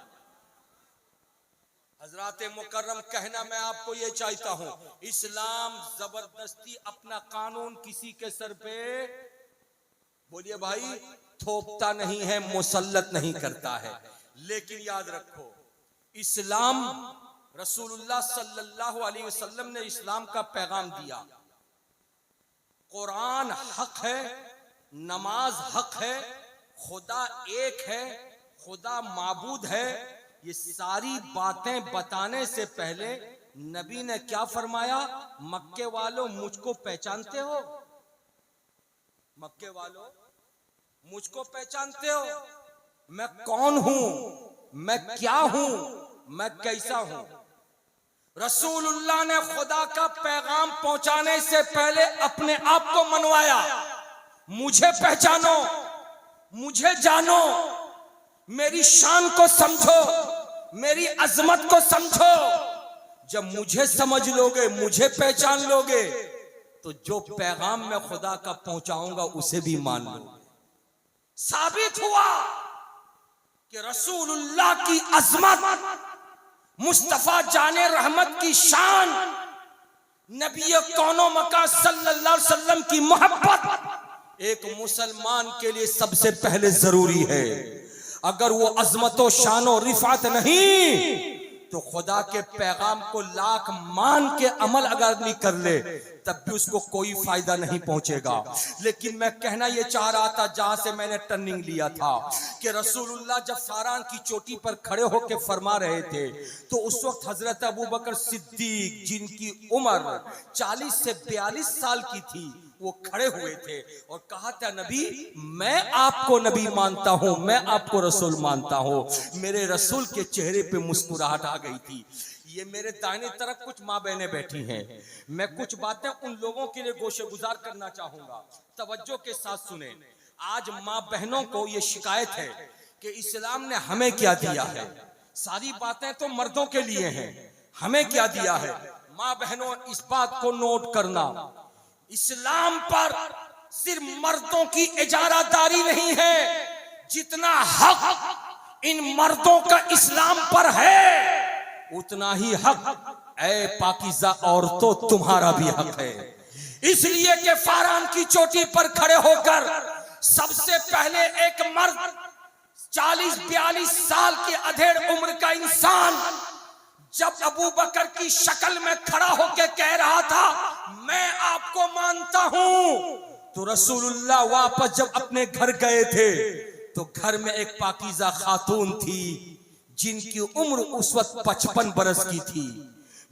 हजराते मुकर्रम, कहना मैं आपको ये चाहता हूं, इस्लाम जबरदस्ती अपना कानून किसी के सर पे, बोलिए भाई, थोपता नहीं है, मुसल्लत नहीं करता है। लेकिन याद रखो, इस्लाम, रसूलुल्लाह सल्लल्लाहु अलैहि वसल्लम ने इस्लाम का पैगाम दिया। कुरान हक है, नमाज हक है, खुदा एक है, खुदा माबूद है। ये सारी बातें बताने से पहले नबी ने क्या फरमाया? मक्के वालों, मुझको पहचानते हो? मक्के वालों, मुझको पहचानते हो? मैं कौन हूं, मैं क्या हूं, मैं कैसा हूं? रसूलुल्लाह ने खुदा का पैगाम पहुंचाने से पहले अपने आप को मनवाया, मुझे पहचानो, मुझे जानो, मेरी शान को समझो, मेरी अजमत को समझो। जब मुझे समझ लोगे, मुझे पहचान लोगे, तो जो पैगाम मैं खुदा का पहुंचाऊंगा उसे भी मान लो। साबित हुआ कि रसूलुल्लाह की अजमत, मुस्तफा जाने रहमत की शान, नबी कौनो मका सल्लल्लाहु अलैहि वसल्लम की मोहब्बत एक मुसलमान के लिए सबसे पहले जरूरी है। अगर वो अजमतो शानो रिफात नहीं तो खुदा के पैगाम को लाख मान के अमल अगर आदमी कर ले तब भी उसको कोई फायदा नहीं पहुंचेगा। लेकिन मैं कहना ये चाह रहा था, जहां से मैंने टर्निंग लिया था, कि रसूलुल्लाह जब फारान की चोटी पर खड़े होकर फरमा रहे थे तो उस वक्त हजरत अबू बकर सिद्दीक, जिनकी उम्र 40 से 42 साल की थी, वो खड़े हुए थे और कहा था, नबी मैं आपको नबी मानता हूं, मैं आपको रसूल मानता हूं। मेरे रसूल के चेहरे पे मुस्कुराहट आ गई थी। ये मेरे दाहिने तरफ कुछ माँ बहनें बैठी हैं। मैं कुछ बातें उन लोगों के लिए गोशे गुजार करना चाहूंगा, तवज्जो के साथ सुने। आज माँ बहनों को ये शिकायत है कि इस्लाम ने हमें क्या दिया है। सारी बातें तो मर्दों के लिए हैं, हमें क्या दिया है। माँ बहनों, इस बात को नोट करना, इस्लाम पर सिर्फ मर्दों की इजारादारी नहीं है, जितना हक इन मर्दों का इस्लाम पर है उतना ही हक ऐ पाकीज़ा औरतों तुम्हारा भी हक है। इसलिए कि फारान की चोटी पर खड़े होकर सबसे पहले एक मर्द 40-42 साल की अधेड़ उम्र का इंसान जब अबू बकर की शक्ल में खड़ा होकर कह रहा था मैं आपको मानता हूं, तो रसूलुल्लाह वापस जब अपने घर गए थे तो घर में एक पाकीज़ा खातून थी जिनकी उम्र उस वक्त 55 बरस की थी,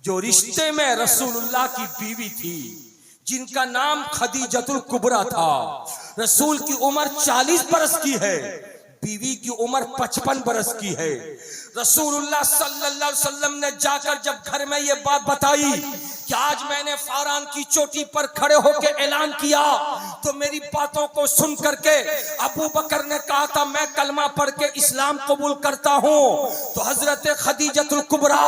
जो रिश्ते में रसूलुल्लाह की बीवी थी, जिनका नाम खदीजतुल कुबरा था। रसूल की उम्र 40 बरस की है, बीवी की उम्र 55 बरस की है। रसूलुल्लाह सल्लल्लाहु अलैहि वसल्लम ने जाकर जब घर में ये बात बताई कि आज मैंने फारान की चोटी पर खड़े होकर ऐलान किया, तो मेरी बातों को सुन करके अबू बकर ने कहा था मैं कलमा पढ़ के इस्लाम कबूल करता हूं। तो हजरत खदीजतुल कुबरा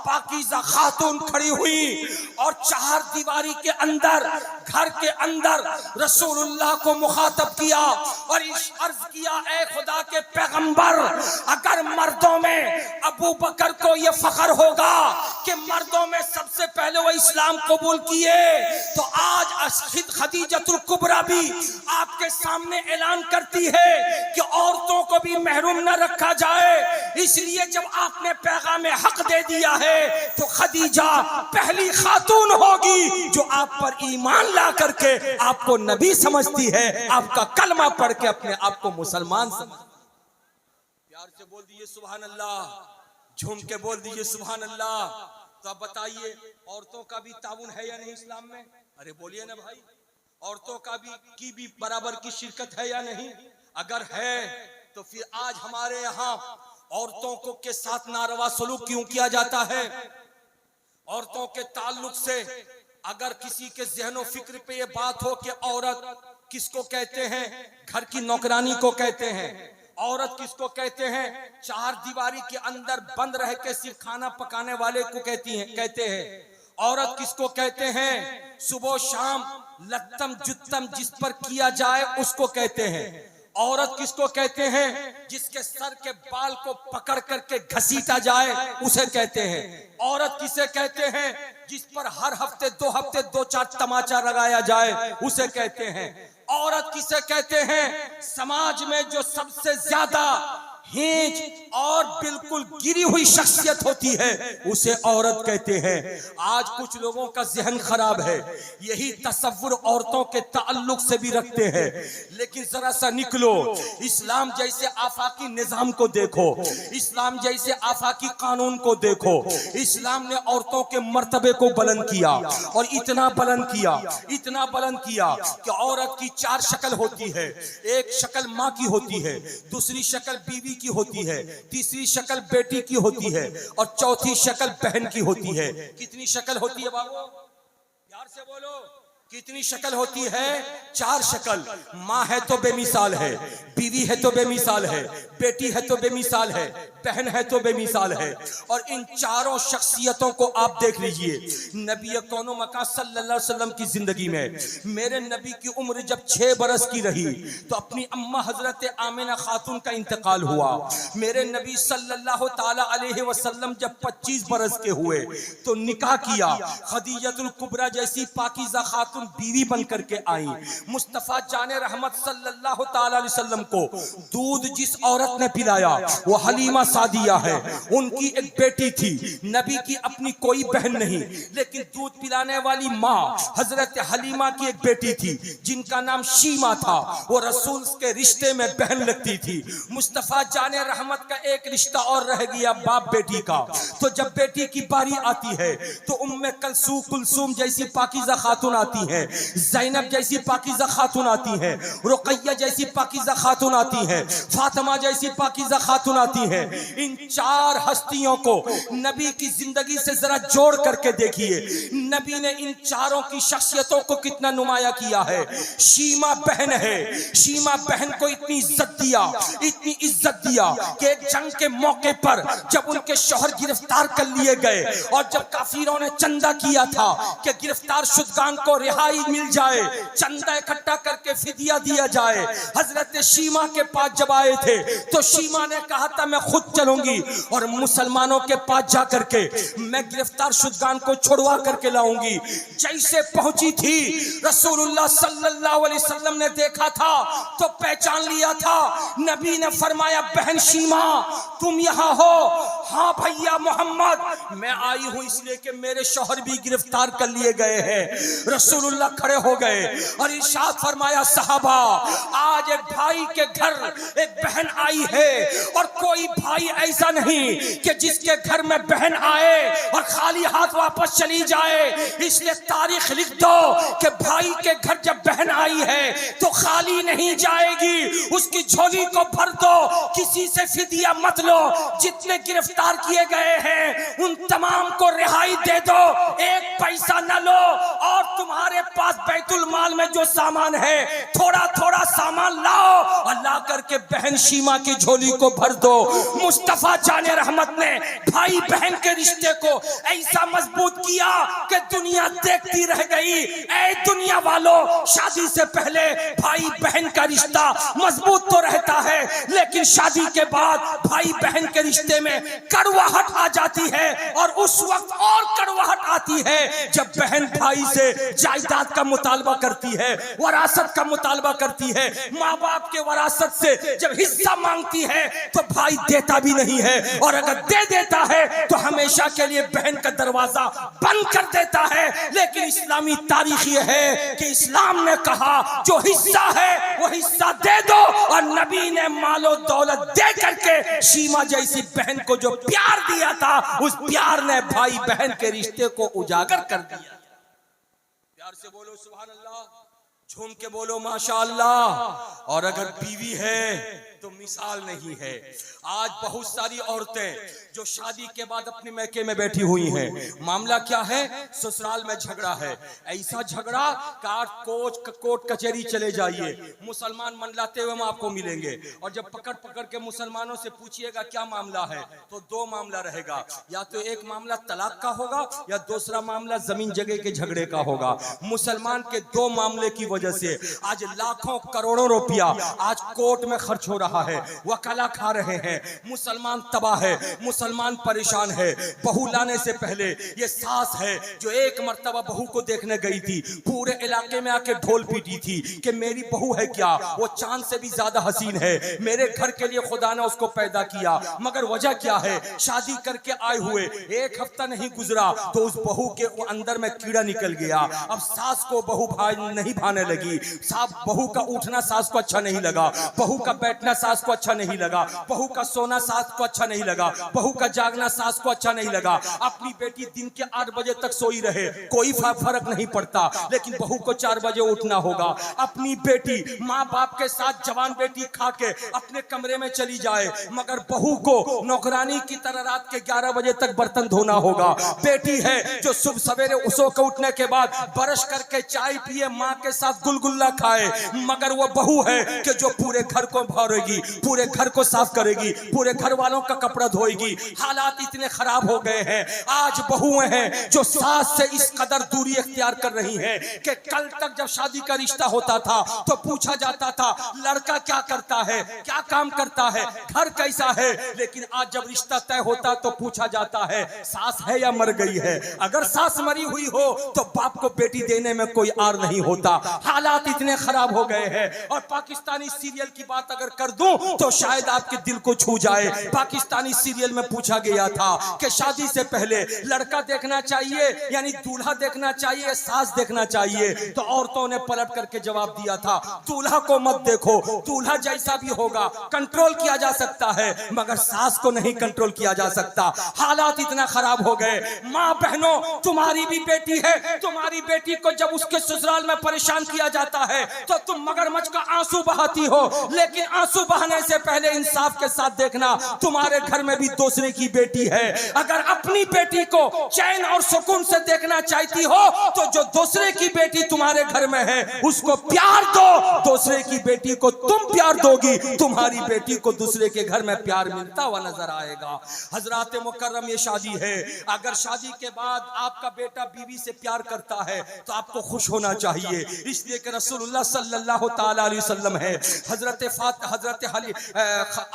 पाकीज़ा खातून खड़ी हुई और चार दीवारी के अंदर, घर के अंदर रसूलुल्लाह को मुखातब किया और अर्ज किया, ए खुदा के पैगंबर, अगर मर्दों में अबू बकर को यह फख्र होगा कि मर्दों में सबसे पहले वो इस्लाम कबूल किए, तो आज खदीजतुल कुबरा भी आपके सामने ऐलान करती है कि औरतों को भी महरूम न रखा जाए। इसलिए जब आपने पैगाम हक दे दिया है तो खदीजा पहली खातून होगी जो आप पर ईमान ला करके आपको नबी समझती है, आपका कलमा पढ़ के अपने आप को मुसलमान समझ। प्यार से बोल दीजिए सुभान अल्लाह, झूम के बोल दीजिए सुभान अल्लाह। तो अब बताइए, औरतों का भी ताउन है या नहीं इस्लाम में? अरे बोलिए ना भाई, औरतों का भी बराबर की शिरकत है या नहीं? अगर है तो फिर आज हमारे यहाँ औरतों को के साथ नारवा सलूक क्यों किया जाता है? औरतों के ताल्लुक से अगर किसी के ज़हन व फिक्र पे ये बात हो कि औरत किसको कहते हैं, घर की नौकरानी को कहते हैं। औरत किसको कहते हैं? चार दीवारी के अंदर बंद रह के सिर्फ खाना पकाने वाले को कहते हैं। औरत किसको कहते हैं? सुबह शाम लत्तम जुत्तम जिस पर किया जाए उसको कहते हैं। औरत किसको कहते हैं? जिसके सर के बाल को पकड़ करके घसीटा जाए उसे कहते हैं। औरत किसे कहते हैं? जिस पर हर हफ्ते 2 हफ्ते 2-4 तमाचा लगाया जाए उसे कहते हैं। औरत किसे कहते हैं? समाज में जो सबसे ज्यादा हींच और बिल्कुल गिरी हुई शख्सियत होती है उसे औरत कहते हैं। आज कुछ लोगों का जहन खराब है, यही तसव्वुर औरतों के ताल्लुक से भी रखते हैं। लेकिन जरा सा निकलो, इस्लाम जैसे आफाकी निजाम को देखो, इस्लाम जैसे आफाकी कानून को देखो। इस्लाम ने औरतों के मर्तबे को बुलंद किया और इतना बुलंद किया, इतना बुलंद किया कि औरत की 4 शक्ल होती है। एक शक्ल माँ की होती है, दूसरी शक्ल बीवी की होती है, तीसरी शक्ल बेटी की होती है और चौथी शक्ल बहन की होती है। कितनी शक्ल होती है बाबू? प्यार से बोलो। कितनी शक्ल होती है? 4 शक्ल। माँ है तो बेमिसाल है, बीवी है तो बेमिसाल है, बेटी है तो बेमिसाल है, बहन है तो बेमिसाल है। और इन चारों शख्सियतों को आप देख लीजिए नबी कौनो मका सल्लल्लाहु अलैहि वसल्लम की जिंदगी में। मेरे नबी की उम्र जब 6 बरस की रही तो अपनी अम्मा हजरत आमिना खातून का इंतकाल हुआ। मेरे नबी सल्लल्लाहु ताला अलैहि वसल्लम जब 25 बरस के हुए तो निकाह किया। खदीजतुल कुबरा जैसी पाकीज़ा खातून बीवी बन करके आई। मुस्तफा जाने रहमत सल्लल्लाहु ताला अलैहि वसल्लम को दूध जिस औरत ने पिलाया वो हलीमा सादिया है। उनकी एक बेटी थी, नबी की अपनी कोई बहन नहीं, लेकिन दूध पिलाने वाली माँ हजरत हलीमा की एक बेटी थी जिनका नाम शीमा था। वो रसूल के रिश्ते में बहन लगती थी। मुस्तफा जाने रहमत का एक रिश्ता और रह गया बाप बेटी का। तो जब बेटी की बारी आती है तो उम्मे कुलसूम जैसी पाकीज़ा खातून आती है, ज़ैनब जैसी पाकीज़ा खातून आती है, रुक़ैया जैसी पाकीज़ा खातून आती है, फातिमा जैसी पाकीज़ा खातून आती है। इन 4 हस्तियों को नबी की जिंदगी से जरा जोड़ करके देखिए, नबी ने इन चारों की शख्सियतों को कितना नुमाया किया है। शीमा बहन है, शीमा बहन को इतनी इज्जत दिया, इतनी इज्जत दिया कि एक जंग के मौके पर जब उनके शौहर गिरफ्तार कर लिए गए और जब काफिरों ने चंदा किया था कि गिरफ्तार शुदगान को रिहाई मिल जाए, चंदा इकट्ठा करके फिदिया दिया जाए, हजरत शीमा के पास जब आए थे तो शीमा ने कहा था मैं खुद चलूंगी और मुसलमानों के पास जा करके मैं गिरफ्तार शुदगान को छुड़वा करके लाऊंगी। जैसे पहुंची थी रसूलुल्लाह सल्लल्लाहु अलैहि वसल्लम ने देखा था तो पहचान लिया था। नबी ने फरमाया बहन शीमा तुम यहाँ हो? हाँ भैया मोहम्मद, मैं आई हूँ इसलिए कि मेरे शौहर भी गिरफ्तार कर लिए गए हैं। रसूलुल्लाह खड़े हो गए और इरशाद फरमाया सहाबा आज एक भाई के घर एक बहन आई है और कोई भाई ऐसा नहीं कि जिसके घर में बहन आए और खाली हाथ वापस चली जाए। इसलिए तारीख लिख दो कि भाई के घर जब बहन आई है तो खाली नहीं जाएगी, उसकी झोली को भर दो, किसी से फिदिया मत लो, जितने गिरफ्तार किए गए हैं उन तमाम को रिहाई दे दो, एक पैसा न लो और तुम्हारे पास बैतुल माल में जो सामान है थोड़ा थोड़ा सामान लाओ और ला करके बहन शीमा की झोली को भर दो। मुस्तफा जाने रहमत ने भाई बहन के रिश्ते को ऐसा मजबूत किया कि दुनिया देखती रह गई। ऐ दुनिया वालों, शादी से पहले भाई बहन का रिश्ता मजबूत तो रहता है लेकिन शादी के बाद भाई बहन के रिश्ते में कड़वाहट आ जाती है और उस वक्त और कड़वाहट आती है जब बहन भाई से जायदाद का मुतालबा करती है, वरासत का मुतालबा करती है। माँ बाप के वरासत से जब हिस्सा मांगती है तो भाई देता भी नहीं है और अगर दे देता है तो हमेशा के लिए बहन का दरवाजा बंद कर देता है। लेकिन इस्लामी तारीख ये है कि इस्लाम ने कहा जो हिस्सा है वो हिस्सा दे दो और नबी ने मालो दौलत दे करके शीमा जैसी बहन को जो प्यार दिया था उस प्यार ने भाई बहन के रिश्ते को उजागर कर दिया। प्यार से बोलो सुभान अल्लाह, झूम के बोलो माशा अल्लाह। और अगर बीवी है तो मिसाल नहीं है। आज बहुत सारी औरतें जो शादी के बाद अपने मैके में बैठी हुई हैं, मामला क्या है? ससुराल में झगड़ा है। ऐसा झगड़ा कोर्ट कचहरी चले जाइए, मुसलमान मंडलाते हुए हम आपको मिलेंगे और जब पकड़ पकड़ के मुसलमानों से पूछिएगा क्या मामला है तो 2 मामला रहेगा, या तो एक मामला तलाक का होगा या दूसरा मामला जमीन जगह के झगड़े का होगा। मुसलमान के 2 मामले की वजह से आज लाखों करोड़ों रुपया आज कोर्ट में खर्च हो रहा है, वकाला खा रहे हैं, मुसलमान तबाह है, मुसलमान परेशान है। बहू लाने से पहले ये सास है जो एक मर्तबा बहू को देखने गई थी, पूरे इलाके में आके ढोल पीटी थी कि मेरी बहू है क्या, वो चांद से भी ज्यादा हसीन है, मेरे घर के लिए खुदा ने उसको पैदा किया, मगर वजह क्या है? शादी करके आए हुए 1 हफ्ता नहीं गुजरा तो उस बहू के अंदर में कीड़ा निकल गया। अब सास को बहू नहीं भाने लगी, सास बहू का उठना सास को अच्छा नहीं लगा, बहू का बैठना सास को अच्छा नहीं लगा, बहू का सोना सास को अच्छा नहीं लगा, बहू का जागना सास को अच्छा नहीं लगा। अपनी बेटी दिन के 8 बजे तक सोई रहे, कोई फर्क नहीं पड़ता, लेकिन बहू को 4 बजे उठना होगा। अपनी बेटी माँ बाप के साथ जवान बेटी खा के अपने कमरे में चली जाए, मगर बहू को नौकरानी की तरह रात के 11 बजे तक बर्तन धोना होगा। बेटी है जो सुबह सवेरे उसो के उठने के बाद ब्रश करके चाय पिए, माँ के साथ गुलगुल्ला खाए, मगर वो बहू है कि जो पूरे घर को भरेगी, पूरे घर को साफ करेगी, पूरे घर वालों का कपड़ा धोएगी। हालात इतने खराब हो गए हैं, आज बहुएं हैं जो सास से इस कदर दूरी इख्तियार कर रही हैं कि कल तक जब शादी का रिश्ता होता था तो पूछा जाता था लड़का क्या करता है, क्या काम करता है, घर कैसा है, लेकिन आज जब रिश्ता तय होता तो पूछा जाता है सास है या मर गई है। अगर सास मरी हुई हो तो बाप को बेटी देने में कोई आर नहीं होता। हालात इतने खराब हो गए हैं। और पाकिस्तानी सीरियल की बात अगर कर दूं तो शायद आपके दिल को छू जाए। पाकिस्तानी सीरियल में पूछा गया था कि शादी से पहले लड़का देखना चाहिए यानी दूल्हा देखना चाहिए, सास देखना चाहिए, तो औरतों ने पलट करके जवाब दिया था दूल्हा को मत देखो, दूल्हा जैसा भी होगा कंट्रोल किया जा सकता है, मगर सास को नहीं कंट्रोल किया जा सकता। हालात इतना खराब हो गए। माँ बहनों, तुम्हारी भी बेटी है, तुम्हारी बेटी को जब उसके ससुराल में परेशान किया जाता है तो तुम मगरमच्छ का आंसू बहाती हो, लेकिन आंसू बहाने से पहले इंसाफ के साथ देखना तुम्हारे घर में भी दूसरे की बेटी है। अगर अपनी बेटी को चैन और सुकून से देखना चाहती हो तो जो दूसरे की बेटी तुम्हारे घर में है उसको प्यार दो, दूसरे की बेटी को तुम प्यार दोगी, तुम्हारी बेटी को दूसरे के घर में प्यार मिलता हुआ नजर आएगा। हजरात मुकर्रम, ये शादी है। अगर शादी के बाद आपका बेटा बीवी से प्यार करता है तो आपको खुश होना चाहिए, इसलिए कि रसूलुल्लाह सल्लल्लाहु ताला अलैहि वसल्लम है, हजरत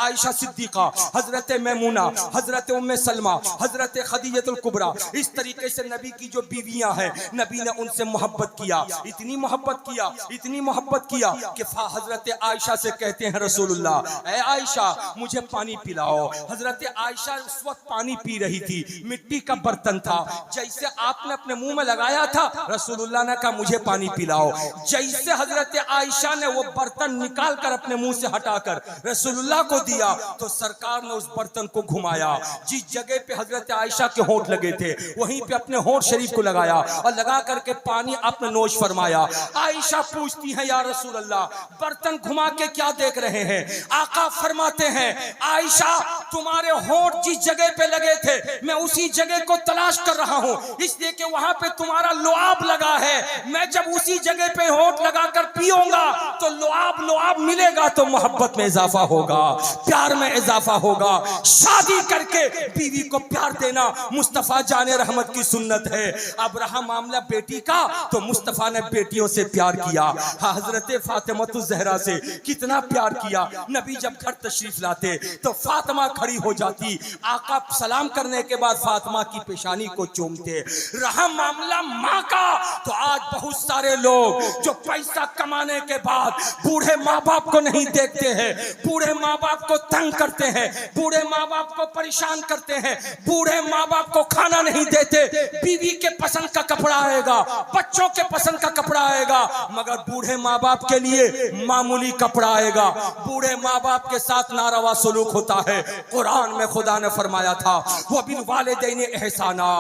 आयशा सिद्दीका, हजरत मैमूना, हजरत उम्मे सलमा, हजरत खदीजतुल कुबरा, इस तरीके से नबी की जो बीवियां हैं नबी ने उनसे मोहब्बत किया, इतनी मोहब्बत किया, इतनी मोहब्बत किया कि हजरत आयशा से कहते हैं रसूलुल्लाह, ऐ आयशा मुझे पानी पिलाओ। हजरत आयशा उस वक्त पानी पी रही थी, मिट्टी का बर्तन था, जैसे आपने अपने मुंह में लगाया था रसूलुल्लाह ने कहा मुझे पानी पिलाओ। जैसे हजरत आयशा ने वो बर्तन निकाल कर अपने मुंह से हटाकर रसूलुल्लाह को दिया तो सरकार ने उस बर्तन को घुमाया, जिस जगह पे हजरत आयशा के होंठ लगे थे वहीं पे अपने होंठ शरीफ को लगाया और लगा करके पानी आपने नोश फरमाया। आयशा पूछती है या रसूल अल्लाह, बर्तन घुमा के क्या देख रहे हैं? आका फरमाते हैं आयशा तुम्हारे होंठ जिस जगह पे लगे थे मैं उसी जगह को तलाश कर रहा हूं, इसलिए कि वहां पे तुम्हारा लुआब लगा है। मैं जब उसी जगह पे होंठ लगाकर पीऊंगा तो लुआब मिलेगा तो मोहब्बत में इजाफा होगा, प्यार में इजाफा होगा। शादी करके बीवी को प्यार देना मुस्तफा जाने रहमत की सुन्नत है। अब रहा मामला बेटी का तो मुस्तफा ने बेटियों से प्यार किया। हजरत फातिमा ज़हरा से कितना प्यार किया। नबी जब घर तशरीफ लाते तो फातिमा खड़ी हो जाती, आका सलाम करने के बाद फातिमा की पेशानी को चूमते। रहा मामला माँ का तो आज बहुत सारे लोग जो पैसा कमाने के बाद बूढ़े माँ बाप को नहीं देखते हैं, बूढ़े माँ बाप को तंग करते हैं, बूढ़े माँ बाप को परेशान करते हैं, बूढ़े माँ बाप को खाना नहीं देते। बीवी के पसंद का कपड़ा आएगा, बच्चों के पसंद का कपड़ा आएगा, मगर बूढ़े माँ बाप के लिए मामूली कपड़ा आएगा। बूढ़े माँ बाप के साथ नारवा सलूक होता है। कुरान में खुदा ने फरमाया था वो बिल वालिदैन एहसाना,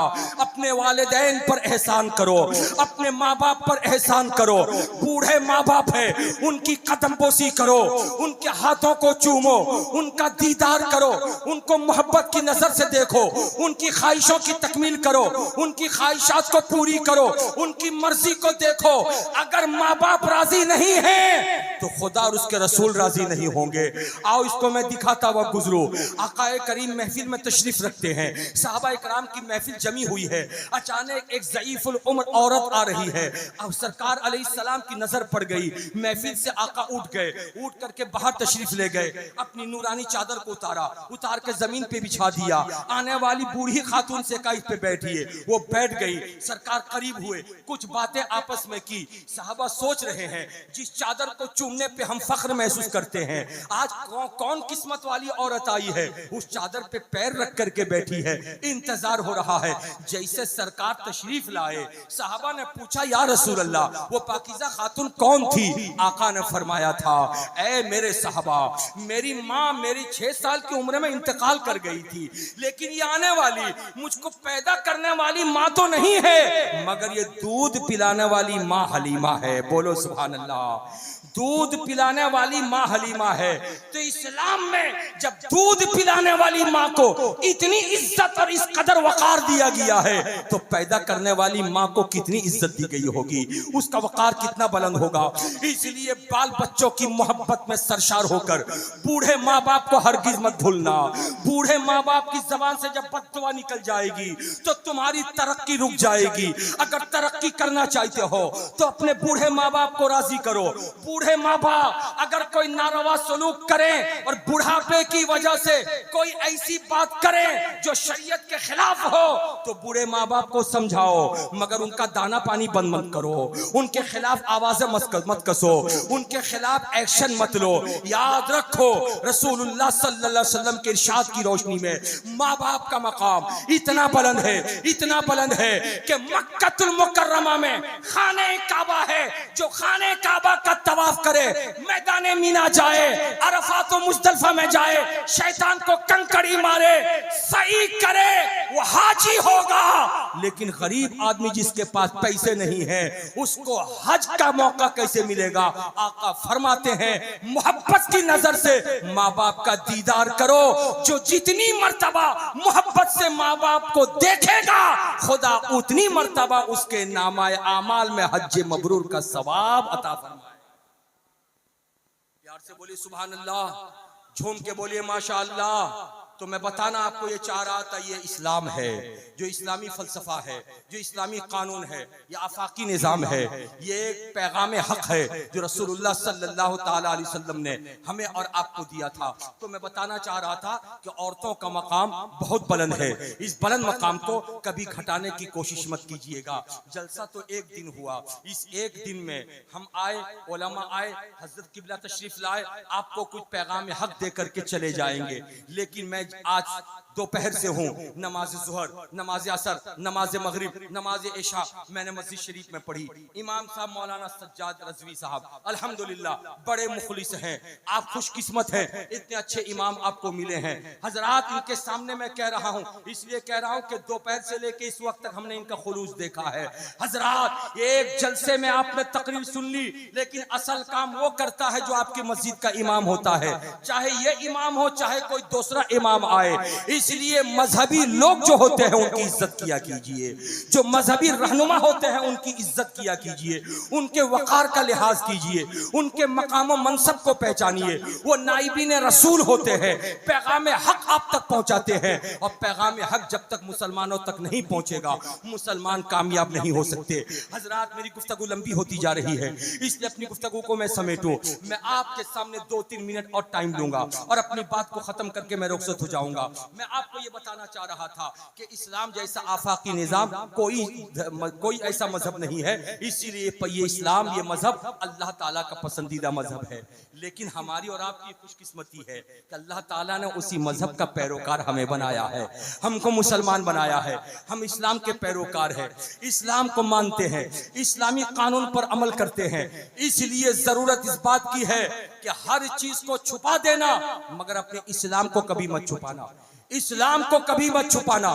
अपने वालिदैन पर एहसान करो, अपने माँ बाप पर एहसान करो। बूढ़े माँ बाप है उनकी कदम बोसी करो, उनके हाथों को चूमो, उनका दीदार करो, उनको मोहब्बत की नजर से देखो, उनकी ख्वाहिशों की तकमील करो, उनकी ख्वाहिशात को पूरी करो, उनकी मर्जी को देखो। अगर माँ बाप राजी नहीं है तो खुदा और उसके रसूल राजी नहीं होंगे। आओ इसको मैं दिखाता हुआ गुजरू। आकाए करीम महफिल में तशरीफ रखते हैं, सहाबा इकराम की महफिल जमी हुई है। अचानक एक ज़ईफुल उम्र औरत आ रही है। अब सरकार अलैहिस्सलाम की नजर पड़ गई, महफिल से आका उठ गए, उठ करके बाहर तशरीफ ले गए, अपनी नूरानी चादर को उतार के जमीन पे बिछा दिया। आने वाली बूढ़ी खातून से कहा इस पे बैठिए, वो बैठ गई। सरकार करीब हुए, कुछ बातें आपस में की। साहबा सोच रहे हैं जिस चादर को चूमने पे हम फख्र महसूस करते हैं, आज कौन किस्मत वाली औरत आई है उस चादर पे पैर रख करके बैठी है, इंतजार हो रहा है। जैसे जैसे सरकार तशरीफ लाए, सहाबा ने पूछा या रसूल अल्लाह वो पाकीज़ा खातून कौन थी? आका ने फरमाया था, ऐ मेरे सहाबा, मेरी माँ मेरी 6 साल की उम्र में इंतकाल कर गई थी, लेकिन ये आने वाली मुझको पैदा करने वाली माँ तो नहीं है, मगर ये दूध पिलाने वाली माँ हलीमा है। बोलो सुभान अल्लाह। दूध पिलाने वाली माँ हलीमा है। तो इस्लाम में जब दूध पिलाने वाली माँ को इतनी इज्जत और इस कदर वकार दिया गया है, तो पैदा करने वाली माँ को कितनी इज्जत दी गई होगी, उसका वकार कितना बुलंद होगा। इसलिए बाल बच्चों की मोहब्बत में सरशार होकर बूढ़े माँ बाप को हरगिज मत भूलना। बूढ़े माँ बाप की जबान से जब बददुआ निकल जाएगी तो तुम्हारी तरक्की रुक जाएगी। अगर तरक्की करना चाहते हो तो अपने बूढ़े माँ बाप को राजी करो। बूढ़े माँ बाप अगर कोई नारवा सलूक करें और बुढ़ापे की वजह से कोई ऐसी बात करें जो शरीयत के खिलाफ हो, तो बूढ़े माँ बाप को समझाओ, मगर उनका दाना पानी बंद मत करो, उनके खिलाफ आवाजें मत कसो, उनके खिलाफ एक्शन मत लो। याद रखो रसूलुल्लाह सल्लल्लाहु अलैहि वसल्लम के इरशाद की रोशनी में माँ बाप का मकाम इतना बुलंद है, इतना बुलंद है कि मक्कतुल मुकर्रमा में खाने काबा है, जो खाने काबा का तवाफ करे, मैदाने मीना जाए, अरफात और मुज़दलिफा में जाए, शैतान को कंकड़ी मारे, सही करे, वो हाजी होगा। लेकिन गरीब आदमी जिसके पास पैसे नहीं है, उसको हज का मौका कैसे मिलेगा? आका फरमाते हैं मोहब्बत की नजर से माँ बाप का दीदार करो। जो जितनी मर्तबा मोहब्बत से माँ बाप को देखेगा, खुदा उतनी मर्तबा उसके नामाए आमाल में हज मबरूर का सवाब अता फरमाए। प्यार से बोलिए सुभान अल्लाह, झूम के बोलिए माशा अल्लाह। तो मैं बताना आपको ये चाह रहा था, ये इस्लाम है, जो इस्लामी फलसफा है, जो इस्लामी कानून है, ये आफाकी निज़ाम है, ये एक पैगाम हक है जो रसूलुल्लाह सल्लल्लाहु ताला अलैहि वसल्लम ने हमें और आपको दिया था। तो मैं बताना चाह रहा था कि औरतों का मकाम बहुत बुलंद है। इस बुलंद मकाम को कभी घटाने की कोशिश मत कीजिएगा। जलसा तो एक दिन हुआ, इस एक दिन में हम आए, उलमा आए, हजरत किबला तशरीफ लाए, आपको कुछ पैगाम हक दे करके चले जाएंगे। लेकिन मैं आज दोपहर से हूँ, नमाज जुहर, नमाज असर, नमाज मगरिब, नमाज इशा मैंने मस्जिद शरीफ में पढ़ी। इमाम साहब मौलाना सज्जाद रज़वी साहब अल्हम्दुलिल्लाह बड़े मुखलिस हैं, आप खुशकिस्मत हैं, इतने अच्छे इमाम आपको मिले हैं। हजरात इनके सामने मैं कह रहा हूँ, इसलिए कह रहा हूँ कि दोपहर से लेके इस वक्त तक हमने इनका खुलूस देखा है। हजरात एक जलसे में आपने तकरीर सुन ली, लेकिन असल काम वो करता है जो आपकी मस्जिद का इमाम होता है, चाहे ये इमाम हो चाहे कोई दूसरा इमाम आए। इसलिए मजहबी लोग जो होते हैं उनकी इज्जत किया कीजिए, जो मजहबी रहनुमा होते हैं उनकी इज्जत किया कीजिए, उनके वकार का लिहाज कीजिए, उनके मकाम व मनसब को पहचानिए। वो नाइबीन रसूल होते हैं, पैगाम हक आप तक पहुंचाते हैं, और पैगाम हक जब तक मुसलमानों तक नहीं पहुंचेगा मुसलमान कामयाब नहीं हो सकते। हजरात मेरी गुफ्तगू लंबी होती जा रही है, इसलिए अपनी गुफ्तगू को मैं समेटूं। मैं आपके सामने 2-3 मिनट और टाइम दूंगा और अपनी बात को खत्म करके मैं रुखसत हो जाऊंगा। मैं आपको ये बताना चाह रहा था कि इस्लाम जैसा आफाकी निज़ाम कोई ऐसा मजहब नहीं है। इसीलिए ये इस्लाम, ये मजहब अल्लाह ताला का पसंदीदा मजहब है। लेकिन हमारी और आपकी खुशकिस्मती है कि अल्लाह ताला ने उसी मजहब का पैरोकार हमें बनाया है, हमको मुसलमान बनाया है। हम इस्लाम के पैरोकार हैं, इस्लाम को मानते हैं, इस्लामी कानून पर अमल करते हैं। इसलिए जरूरत इस बात की है कि हर चीज को छुपा देना, मगर अपने इस्लाम को कभी मत छुपाना। इस्लाम को कभी मत छुपाना।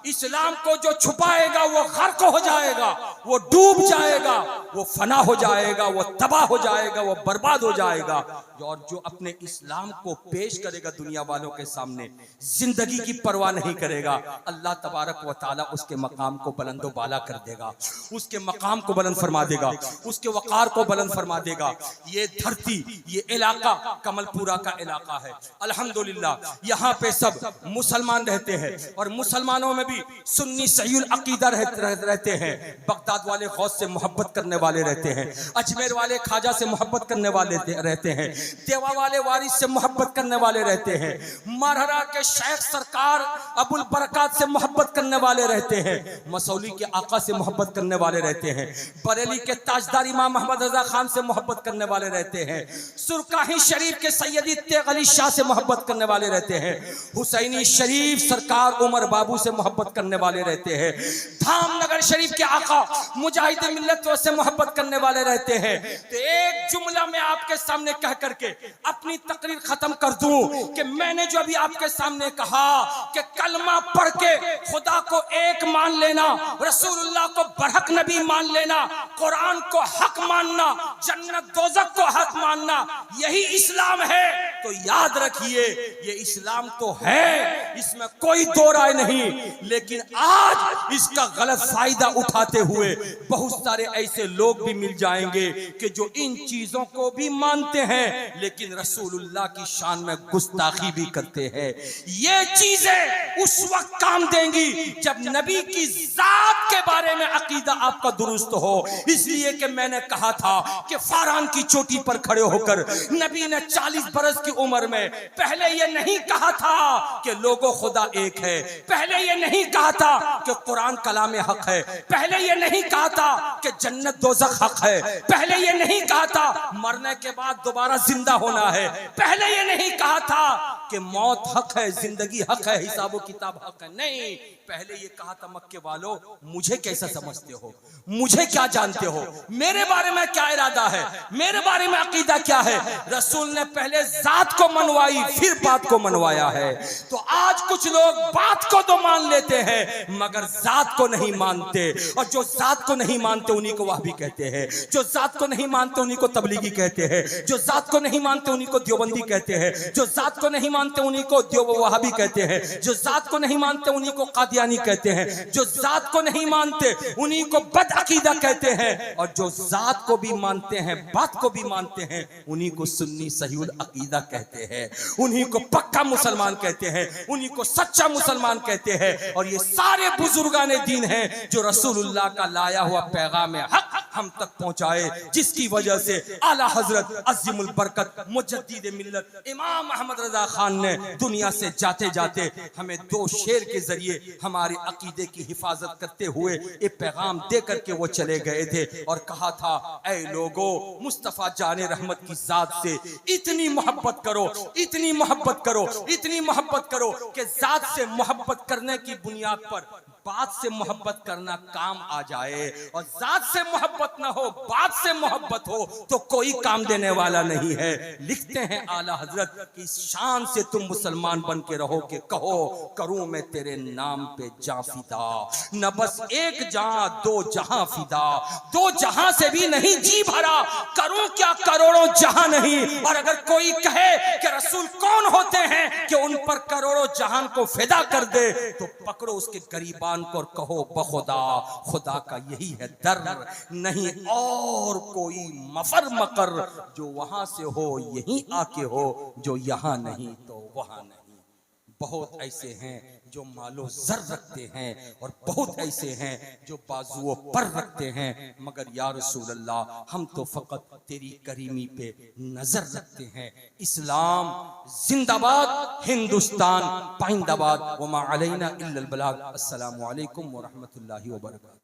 इस्लाम को जो छुपाएगा वो गर्क हो जाएगा, वो डूब जाएगा, वो फना हो जाएगा, वो तबाह हो जाएगा, वो बर्बाद हो जाएगा। और जो अपने इस्लाम को पेश करेगा दुनिया वालों के सामने, जिंदगी की परवाह नहीं करेगा, अल्लाह तबारक व तआला उसके मकाम को बुलंद व बाला कर देगा, उसके मकाम को बुलंद फरमा देगा, उसके वकार को बुलंद फरमा देगा। ये धरती, ये इलाका कमलपुरा का इलाका है। अल्हम्दुलिल्लाह यहाँ पे सब मुसलमान रहते हैं, और मुसलमानों में भी सुन्नी सहीउल अकीदा रहते हैं। बगदाद वाले गौस से मोहब्बत करने वाले रहते हैं, अजमेर वाले ख्वाजा से मोहब्बत करने वाले रहते हैं, देवा वाले वारिस से मोहब्बत करने वाले रहते हैं, मरहरा के शेख सरकार अबुल बरकात से मोहब्बत करने वाले रहते हैं, मसौली के आका से मोहब्बत करने वाले रहते हैं, बरेली के ताजदार इमाम मोहम्मद रजा खान से मोहब्बत करने वाले रहते हैं, सुरकाही शरीफ के सैयदी तेग अली शाह से मोहब्बत करने वाले रहते हैं, हुसैनी शरीफ सरकार उमर बाबू से मोहब्बत मोहब्बत करने वाले रहते हैं, धामनगर शरीफ के आका मुजाहिद मिल्लत से मोहब्बत करने वाले रहते हैं। तो एक जुमला मैं आपके सामने कह करके अपनी तकरीर खत्म कर दूं कि मैंने जो अभी आपके सामने कहा कि कलमा पढ़ के खुदा को एक मान लेना, रसूलुल्लाह को बरहक नबी मान लेना, कुरान को हक मानना, जन्नत दोज़ख को हक मानना, यही इस्लाम है। तो याद रखिए ये इस्लाम तो है, इसमें कोई दो राय नहीं, लेकिन आज इसका गलत फायदा उठाते हुए बहुत सारे ऐसे लोग भी मिल जाएंगे कि जो इन चीजों को भी मानते हैं लेकिन रसूलुल्लाह की शान में गुस्ताखी भी करते हैं। ये चीजें उस वक्त काम देंगी जब नबी की जात के बारे में अकीदा आपका दुरुस्त हो। इसलिए कि मैंने कहा था कि फारान की चोटी पर खड़े होकर नबी ने 40 बरस की उम्र में पहले ये नहीं कहा था कि लोगों खुदा एक है, पहले ये नहीं कहा था कि कुरान कलाम हक है, पहले ये नहीं कहा था कि जन्नत दोज़ख हक है, पहले ये नहीं कहा था मरने के बाद दोबारा जिंदा होना है, पहले ये नहीं कहा था कि मौत हक है, जिंदगी हक है, हिसाब किताब हक है। नहीं, पहले ये कहा था मक्के वालों मुझे कैसा समझते हो, मुझे क्या जानते हो, मेरे बारे में क्या इरादा है, मेरे बारे में अकीदा क्या है। रसूल ने पहले जात को मनवाई फिर बात को मनवाया है। तो आज कुछ लोग बात को तो मान लेते हैं मगर जात को नहीं मानते, और जो जात को नहीं मानते उन्हीं को वहाबी कहते हैं, जो जात को नहीं मानते उन्हीं को तबलीगी कहते हैं, जो जात को नहीं मानते उन्हीं को देवबंदी कहते हैं, जो जात को नहीं मानते उन्हीं को वहाबी कहते हैं, जो जात को नहीं मानते उन्हीं को कादियानी कहते हैं, जो जात को नहीं मानते उन्हीं को बदअकीदा कहते हैं, और जो जात को भी मानते हैं बात को भी मानते हैं उन्हीं को सुन्नी सहीउल अकीदा कहते हैं, उन्हीं को पक्का मुसलमान कहते हैं, उन्हीं को सच्चा मुसलमान कहते हैं। और ये सारे बुजुर्गाने दीन हैं जो रसूलुल्लाह का लाया हुआ पैगाम हक हम तक पहुंचाए, जिसकी वजह से आला हजरत अज़ीमुल बरकत मुजद्दिद मिल्लत इमाम अहमद रजा खान ने दुनिया से जाते जाते हमें 2 शेर के जरिए हमारे अकीदे की हिफाजत करते हुए एक पैगाम दे करके वो चले गए थे और कहा था, ऐ लोगो मुस्तफा जाने रहमत की जात से इतनी मोहब्बत करो, इतनी मोहब्बत करो, इतनी मोहब्बत करो कि जात से मोहब्बत करने की बुनियाद पर बात से मोहब्बत करना काम आ जाए, और जात से मोहब्बत ना हो बात से मोहब्बत हो तो कोई काम देने वाला नहीं है। लिखते हैं आला हजरत की शान से तुम मुसलमान बन के रहो कि कहो करूं मैं तेरे नाम पे जां फिदा, न बस एक जां 2 जहां फिदा, 2 जहां से भी नहीं जी भरा, करूं क्या करोड़ों जहां नहीं। और अगर कोई कहे कि रसूल कौन होते हैं कि उन पर करोड़ों जहां को फिदा कर दे, तो पकड़ो उसके गरीबान को और कहो बखुदा खुदा का यही है दर, नहीं और कोई मफर मकर, जो वहां से हो यहीं आके हो, जो यहां नहीं तो वहां नहीं। बहुत ऐसे हैं जो मालो जर रखते हैं और बहुत ऐसे हैं जो बाजुओं पर रखते हैं, मगर या रसूल अल्लाह हम तो फकत तेरी करीमी पे नजर रखते हैं। इस्लाम जिंदाबाद, हिंदुस्तान पाइंदाबाद, वमा अलैना इल्लल बलाग। अस्सलामु अलैकुम व रहमतुल्लाहि व बरकातहू।